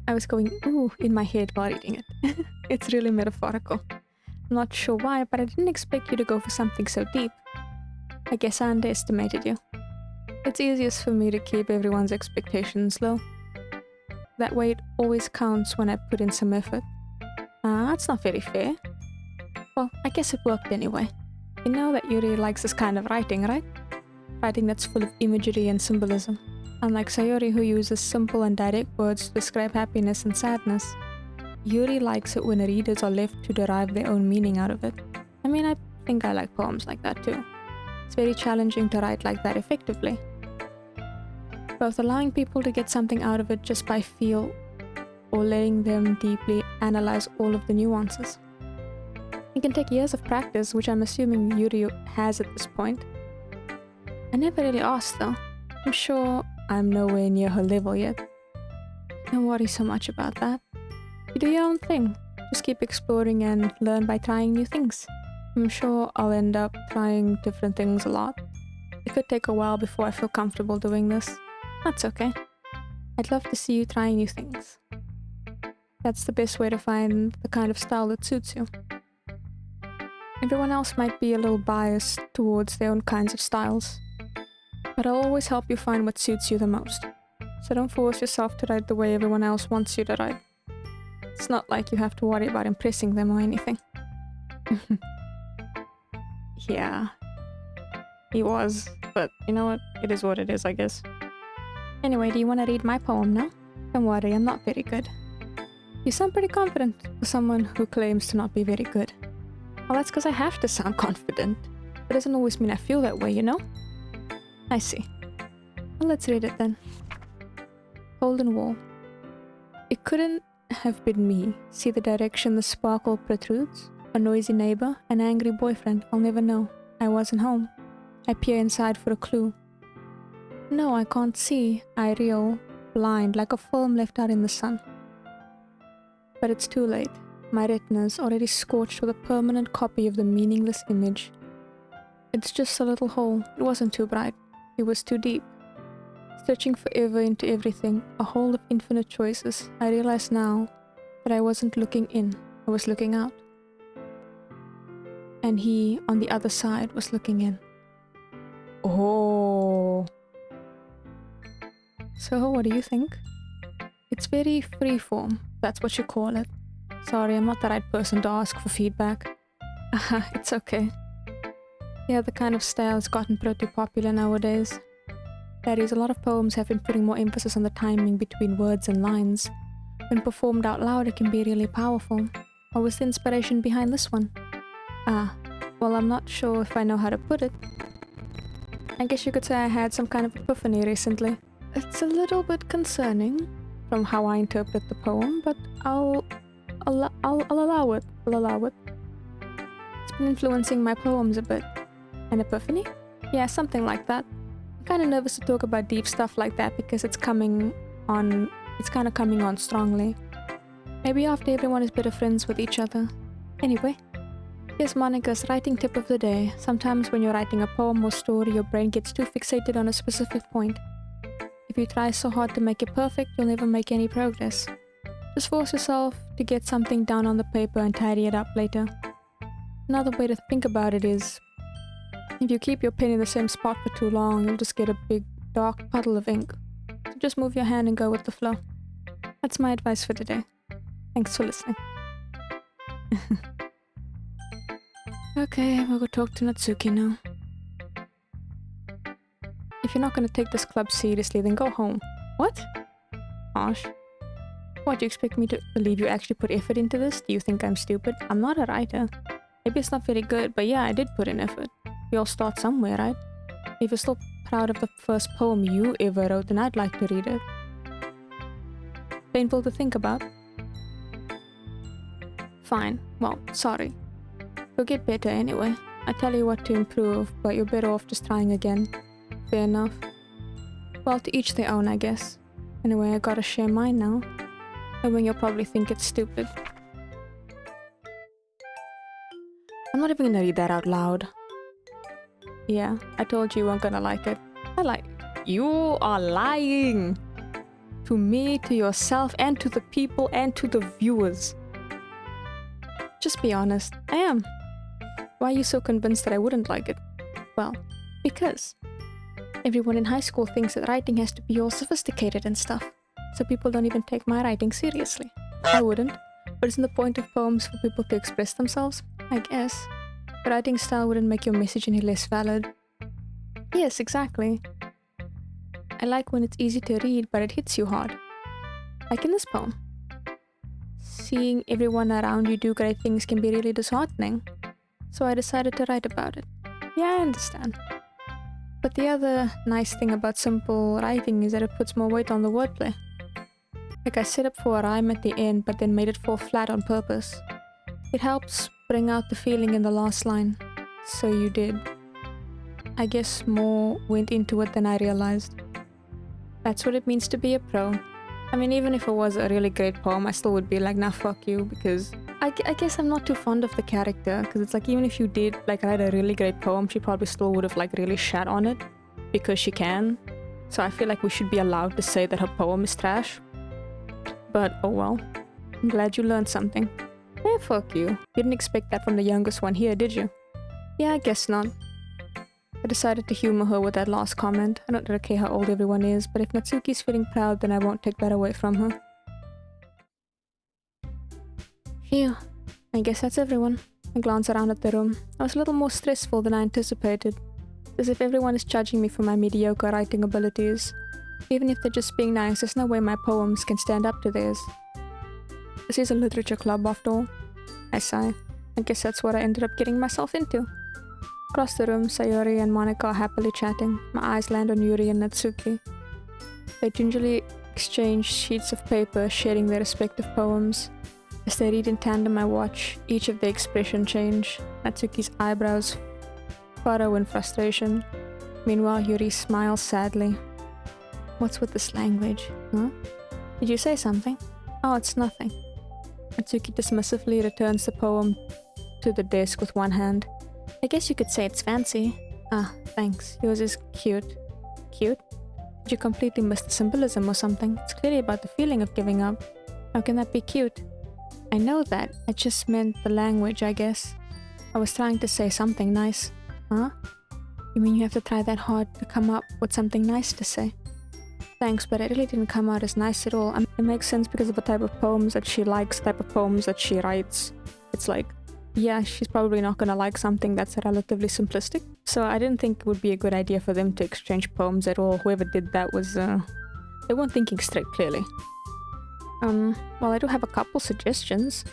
Speaker 1: I was going ooh in my head while reading it. It's really metaphorical. I'm not sure why, but I didn't expect you to go for something so deep. I guess I underestimated you. It's easiest for me to keep everyone's expectations low. That way it always counts when I put in some effort. That's not very fair. Well, I guess it worked anyway. You know that Yuri likes this kind of writing, right? Writing that's full of imagery and symbolism. Unlike Sayori, who uses simple and direct words to describe happiness and sadness, Yuri likes it when readers are left to derive their own meaning out of it. I mean, I think I like poems like that too. It's very challenging to write like that effectively. Both allowing people to get something out of it just by feel, or letting them deeply analyze all of the nuances. It can take years of practice, which I'm assuming Yuri has at this point. I never really asked though. I'm sure I'm nowhere near her level yet. Don't worry so much about that. You do your own thing. Just keep exploring and learn by trying new things. I'm sure I'll end up trying different things a lot. It could take a while before I feel comfortable doing this. That's okay. I'd love to see you trying new things. That's the best way to find the kind of style that suits you. Everyone else might be a little biased towards their own kinds of styles, but I'll always help you find what suits you the most. So don't force yourself to write the way everyone else wants you to write. It's not like you have to worry about impressing them or anything. Yeah, he was, but you know what? It is what it is, I guess. Anyway, do you want to read my poem now? Don't worry, I'm not very good. You sound pretty confident for someone who claims to not be very good. Well, that's because I have to sound confident. It doesn't always mean I feel that way, you know? I see. Well, let's read it then. Golden Wall. It couldn't have been me. See the direction the sparkle protrudes? A noisy neighbor, an angry boyfriend, I'll never know. I wasn't home. I peer inside for a clue. No, I can't see. I reel, blind, like a film left out in the sun. But it's too late. My retina's already scorched with a permanent copy of the meaningless image. It's just a little hole. It wasn't too bright. It was too deep. Stretching forever into everything, a hole of infinite choices. I realize now that I wasn't looking in. I was looking out. And he, on the other side, was looking in. Oh. So, what do you think? It's very freeform, that's what you call it. Sorry, I'm not the right person to ask for feedback. It's okay. Yeah, the kind of style has gotten pretty popular nowadays. That is, a lot of poems have been putting more emphasis on the timing between words and lines. When performed out loud, it can be really powerful. What was the inspiration behind this one? Well, I'm not sure if I know how to put it. I guess you could say I had some kind of epiphany recently. It's a little bit concerning from how I interpret the poem, but I'll allow it. I'll allow it. It's been influencing my poems a bit. An epiphany? Yeah, something like that. I'm kind of nervous to talk about deep stuff like that because it's kind of coming on strongly. Maybe after everyone is better friends with each other. Anyway, here's Monica's writing tip of the day. Sometimes when you're writing a poem or story, your brain gets too fixated on a specific point. If you try so hard to make it perfect, you'll never make any progress. Just force yourself to get something down on the paper and tidy it up later. Another way to think about it is, if you keep your pen in the same spot for too long, you'll just get a big, dark puddle of ink. So just move your hand and go with the flow. That's my advice for today. Thanks for listening. Okay, we'll go talk to Natsuki now. If you're not gonna take this club seriously, then go home. What? Harsh. What, do you expect me to believe you actually put effort into this? Do you think I'm stupid? I'm not a writer. Maybe it's not very good, but yeah, I did put in effort. We all start somewhere, right? If you're still proud of the first poem you ever wrote, then I'd like to read it. Painful to think about? Fine. Well, sorry. You'll get better anyway. I tell you what to improve, but you're better off just trying again. Fair enough. Well, to each their own, I guess. Anyway, I gotta share mine now. Knowing you'll probably think it's stupid. I'm not even gonna read that out loud. Yeah, I told you weren't gonna like it. You are lying! To me, to yourself, and to the people, and to the viewers. Just be honest, I am. Why are you so convinced that I wouldn't like it? Well, because everyone in high school thinks that writing has to be all sophisticated and stuff, so people don't even take my writing seriously. I wouldn't, but isn't the point of poems for people to express themselves? I guess. Your writing style wouldn't make your message any less valid. Yes, exactly. I like when it's easy to read, but it hits you hard. Like in this poem. Seeing everyone around you do great things can be really disheartening, so I decided to write about it. Yeah, I understand. But the other nice thing about simple writing is that it puts more weight on the wordplay. Like I set up for a rhyme at the end, but then made it fall flat on purpose. It helps bring out the feeling in the last line. So you did. I guess more went into it than I realized. That's what it means to be a pro. I mean, even if it was a really great poem, I still would be like, nah, fuck you, because I guess I'm not too fond of the character, because it's like, even if you did like write a really great poem, she probably still would have like really shat on it, because she can. So I feel like we should be allowed to say that her poem is trash. But oh well. I'm glad you learned something. Eh, fuck you. You didn't expect that from the youngest one here, did you? Yeah, I guess not. I decided to humor her with that last comment. I don't really care how old everyone is, but if Natsuki's feeling proud, then I won't take that away from her. Phew. I guess that's everyone. I glance around at the room. I was a little more stressful than I anticipated. As if everyone is judging me for my mediocre writing abilities. Even if they're just being nice, there's no way my poems can stand up to theirs. This is a literature club after all. I sigh. I guess that's what I ended up getting myself into. Across the room, Sayori and Monica are happily chatting. My eyes land on Yuri and Natsuki. They gingerly exchange sheets of paper, sharing their respective poems. As they read in tandem, I watch each of their expression change. Natsuki's eyebrows furrow in frustration. Meanwhile, Yuri smiles sadly. What's with this language? Huh? Did you say something? Oh, it's nothing. Natsuki dismissively returns the poem to the desk with one hand. I guess you could say it's fancy. Ah, thanks. Yours is cute. Cute? Did you completely miss the symbolism or something? It's clearly about the feeling of giving up. How can that be cute? I know that. I just meant the language, I guess. I was trying to say something nice. Huh? You mean you have to try that hard to come up with something nice to say? Thanks, but it really didn't come out as nice at all. It makes sense because of the type of poems that she likes, type of poems that she writes. It's like, yeah, she's probably not gonna like something that's relatively simplistic. So I didn't think it would be a good idea for them to exchange poems at all. Whoever did that was, they weren't thinking straight, clearly. Well, I do have a couple suggestions.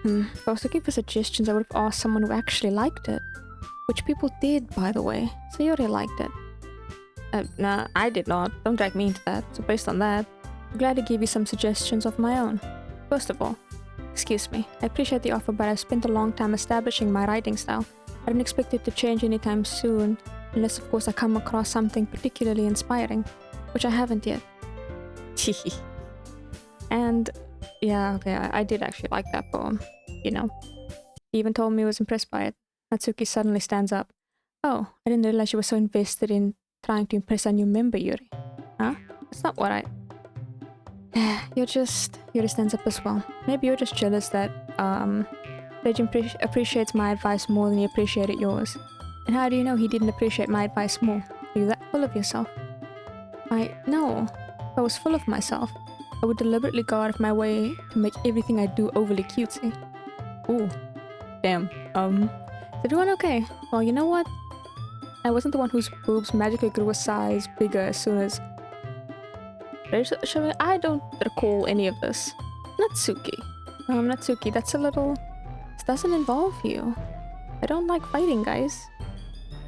Speaker 1: If I was looking for suggestions, I would have asked someone who actually liked it. Which people did, by the way. Sayori liked it. Nah, I did not. Don't drag me into that. So based on that, I'm glad to give you some suggestions of my own. First of all, excuse me, I appreciate the offer, but I've spent a long time establishing my writing style. I don't expect it to change anytime soon, unless of course I come across something particularly inspiring, which I haven't yet. And yeah, okay, I did actually like that poem, you know. He even told me he was impressed by it. Natsuki suddenly stands up. Oh, I didn't realize you were so invested in trying to impress a new member, Yuri. Huh? That's not what I... Yuri stands up as well. Maybe you're just jealous that, Reggie appreciates my advice more than he appreciated yours. And how do you know he didn't appreciate my advice more? Are you that full of yourself? No. If I was full of myself, I would deliberately go out of my way to make everything I do overly cutesy. Ooh. Damn. Is everyone okay? Well, you know what? I wasn't the one whose boobs magically grew a size bigger as soon as... I don't recall any of this. Natsuki. Natsuki, that's a little... This doesn't involve you. I don't like fighting, guys.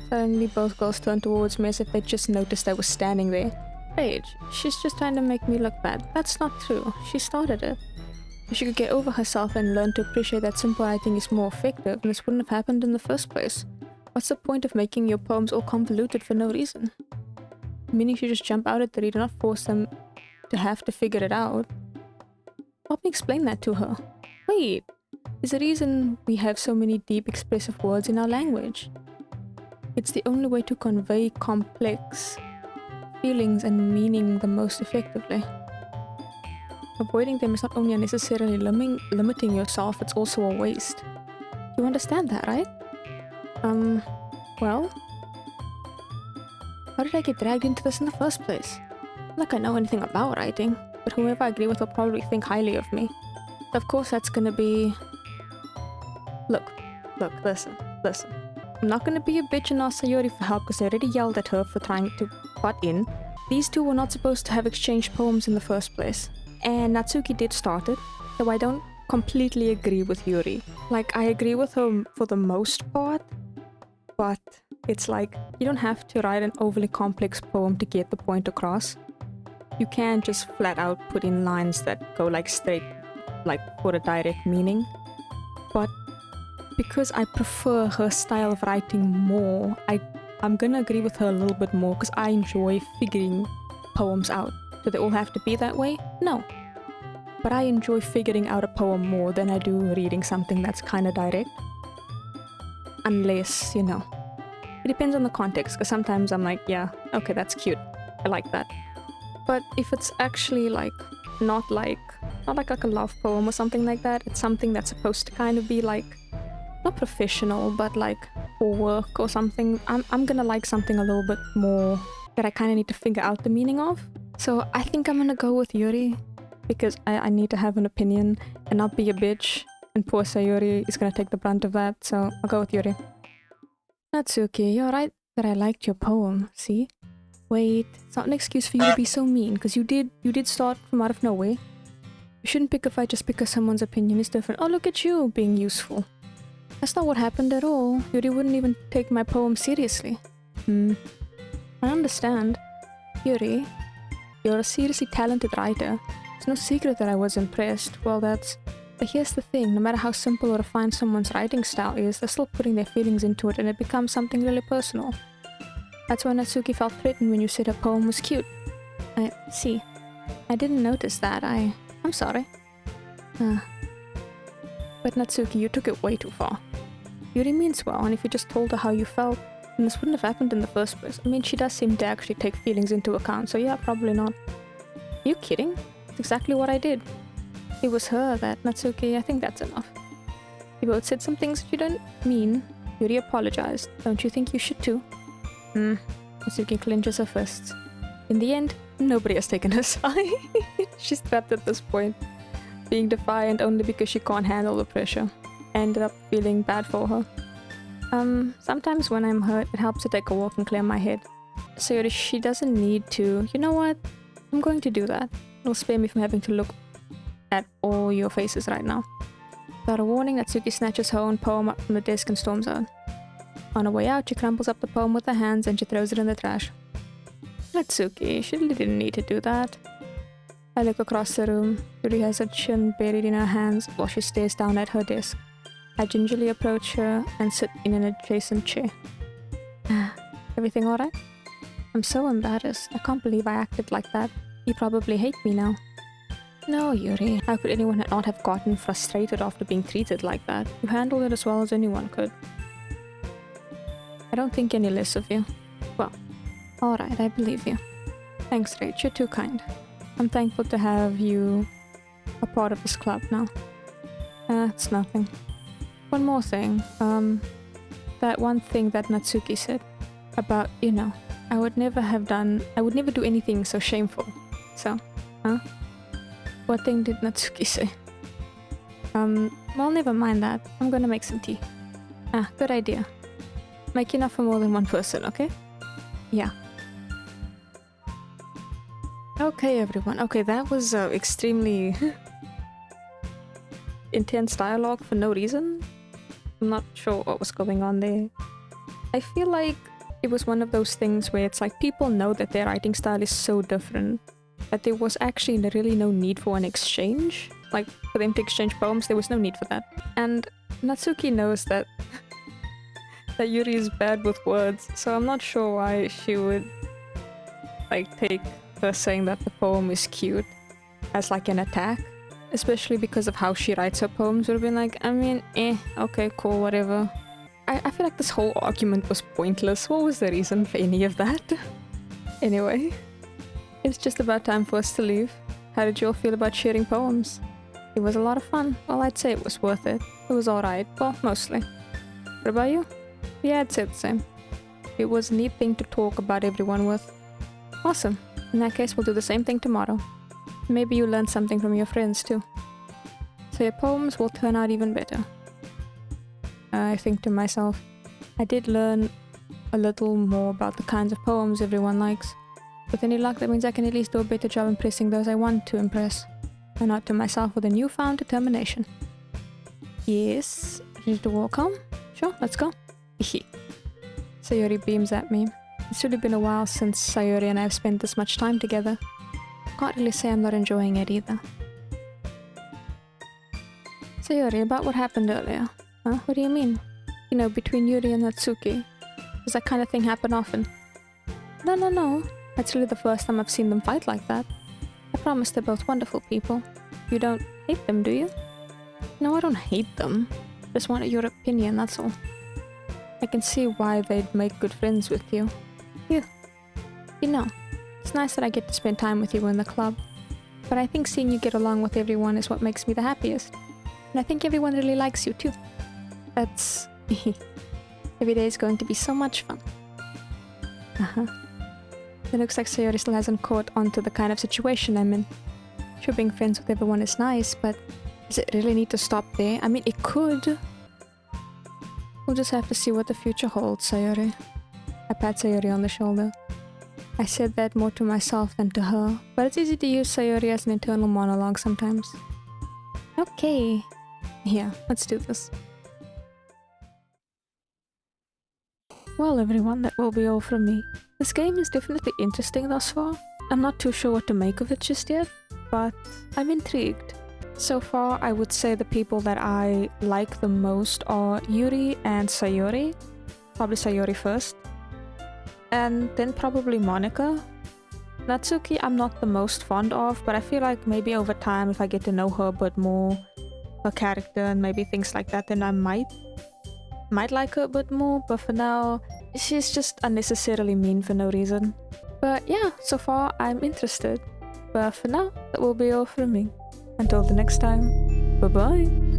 Speaker 1: Suddenly both girls turned towards me as if they just noticed I was standing there. Paige, she's just trying to make me look bad. That's not true. She started it. If she could get over herself and learn to appreciate that simple writing is more effective, then this wouldn't have happened in the first place. What's the point of making your poems all convoluted for no reason? Meaning you just jump out at the reader, not force them to have to figure it out. Help me explain that to her. Wait, is the reason we have so many deep expressive words in our language. It's the only way to convey complex feelings and meaning the most effectively. Avoiding them is not only unnecessarily limiting yourself, it's also a waste. You understand that, right? Well? How did I get dragged into this in the first place? Not like I know anything about writing, but whoever I agree with will probably think highly of me. Of course that's gonna be... Look, listen. I'm not gonna be a bitch and ask Sayori for help because I already yelled at her for trying to butt in. These two were not supposed to have exchanged poems in the first place. And Natsuki did start it, though I don't completely agree with Yuri. Like, I agree with her for the most part, but it's like, you don't have to write an overly complex poem to get the point across. You can't just flat out put in lines that go like straight, like for a direct meaning. But because I prefer her style of writing more, I'm gonna agree with her a little bit more because I enjoy figuring poems out. Do they all have to be that way? No. But I enjoy figuring out a poem more than I do reading something that's kind of direct. Unless, you know, it depends on the context, because sometimes I'm like, yeah, okay, that's cute. I like that. But if it's actually like, not like a love poem or something like that, it's something that's supposed to kind of be like, not professional, but like for work or something, I'm gonna like something a little bit more that I kind of need to figure out the meaning of. So I think I'm gonna go with Yuri, because I need to have an opinion and not be a bitch, and poor Sayori is gonna take the brunt of that, so I'll go with Yuri. Natsuki, you're right that I liked your poem, see? Wait, it's not an excuse for you to be so mean, because you did start from out of nowhere. You shouldn't pick a fight just because someone's opinion is different. Oh, look at you being useful. That's not what happened at all. Yuri wouldn't even take my poem seriously. I understand. Yuri, you're a seriously talented writer. It's no secret that I was impressed. Well, that's... But here's the thing, no matter how simple or refined someone's writing style is, they're still putting their feelings into it and it becomes something really personal. That's why Natsuki felt threatened when you said her poem was cute. I see. I didn't notice that. I'm sorry. But Natsuki, you took it way too far. Yuri means well, and if you just told her how you felt, then this wouldn't have happened in the first place. I mean, she does seem to actually take feelings into account, so yeah, probably not. Are you kidding? That's exactly what I did. It was her, that Natsuki. I think that's enough. You both said some things that you don't mean. Yuri apologized. Don't you think you should too? Natsuki clenches her fists. In the end, nobody has taken her side. She's trapped at this point, being defiant only because she can't handle the pressure. I ended up feeling bad for her. Sometimes when I'm hurt, it helps to take a walk and clear my head. So she doesn't need to. You know what? I'm going to do that. It'll spare me from having to look at all your faces right now. Without a warning, Natsuki snatches her own poem up from the desk and storms out. On her way out, she crumbles up the poem with her hands and she throws it in the trash. Natsuki, she really didn't need to do that. I look across the room. Yuri has her chin buried in her hands while she stares down at her desk. I gingerly approach her and sit in an adjacent chair. Everything alright? I'm so embarrassed. I can't believe I acted like that. You probably hate me now. No, Yuri. How could anyone not have gotten frustrated after being treated like that? You handled it as well as anyone could. I don't think any less of you. Well, alright, I believe you. Thanks, Rach. You're too kind. I'm thankful to have you a part of this club now. It's nothing. One more thing. That one thing that Natsuki said about, you know, I would never do anything so shameful. So, what thing did Natsuki say? Well, never mind that. I'm gonna make some tea. Good idea. Make enough for more than one person, okay? Yeah. Okay, everyone. Okay, that was extremely intense dialogue for no reason. I'm not sure what was going on there. I feel like it was one of those things where it's like people know that their writing style is so different that there was actually really no need for an exchange. Like, for them to exchange poems, there was no need for that. And Natsuki knows that that Yuri is bad with words, so I'm not sure why she would like take her saying that the poem is cute as like an attack, especially because of how she writes her poems. Would have been like, I mean, okay, cool, whatever. I feel like this whole argument was pointless. What was the reason for any of that? Anyway, it's just about time for us to leave. How did you all feel about sharing poems? It was a lot of fun. Well, I'd say it was worth it. It was alright. Well, mostly. What about you? Yeah, I'd say the same. It was a neat thing to talk about everyone with. Awesome. In that case, we'll do the same thing tomorrow. Maybe you learned something from your friends too. So your poems will turn out even better. I think to myself, I did learn a little more about the kinds of poems everyone likes. With any luck, that means I can at least do a better job impressing those I want to impress. I nod to myself with a newfound determination. Yes, ready to walk home? Sure, let's go. Sayori beams at me. It's really been a while since Sayori and I have spent this much time together. Can't really say I'm not enjoying it either. Sayori, about what happened earlier. Huh? What do you mean? You know, between Yuri and Natsuki. Does that kind of thing happen often? No. That's really the first time I've seen them fight like that. I promise they're both wonderful people. You don't hate them, do you? No, I don't hate them. Just wanted your opinion, that's all. I can see why they'd make good friends with you. You know, it's nice that I get to spend time with you in the club. But I think seeing you get along with everyone is what makes me the happiest. And I think everyone really likes you too. That's... Every day is going to be so much fun. It looks like Sayori still hasn't caught on to the kind of situation I'm in. Sure, being friends with everyone is nice, but does it really need to stop there? I mean, it could. We'll just have to see what the future holds, Sayori. I pat Sayori on the shoulder. I said that more to myself than to her, but it's easy to use Sayori as an internal monologue sometimes. Okay. Yeah, let's do this. Well, everyone, that will be all from me. This game is definitely interesting thus far. I'm not too sure what to make of it just yet, but I'm intrigued. So far, I would say the people that I like the most are Yuri and Sayori. Probably Sayori first. And then probably Monica. Natsuki I'm not the most fond of, but I feel like maybe over time if I get to know her a bit more, her character and maybe things like that, then I might like her a bit more, but for now, she's just unnecessarily mean for no reason. But yeah, so far I'm interested. But for now, that will be all from me. Until the next time, bye bye!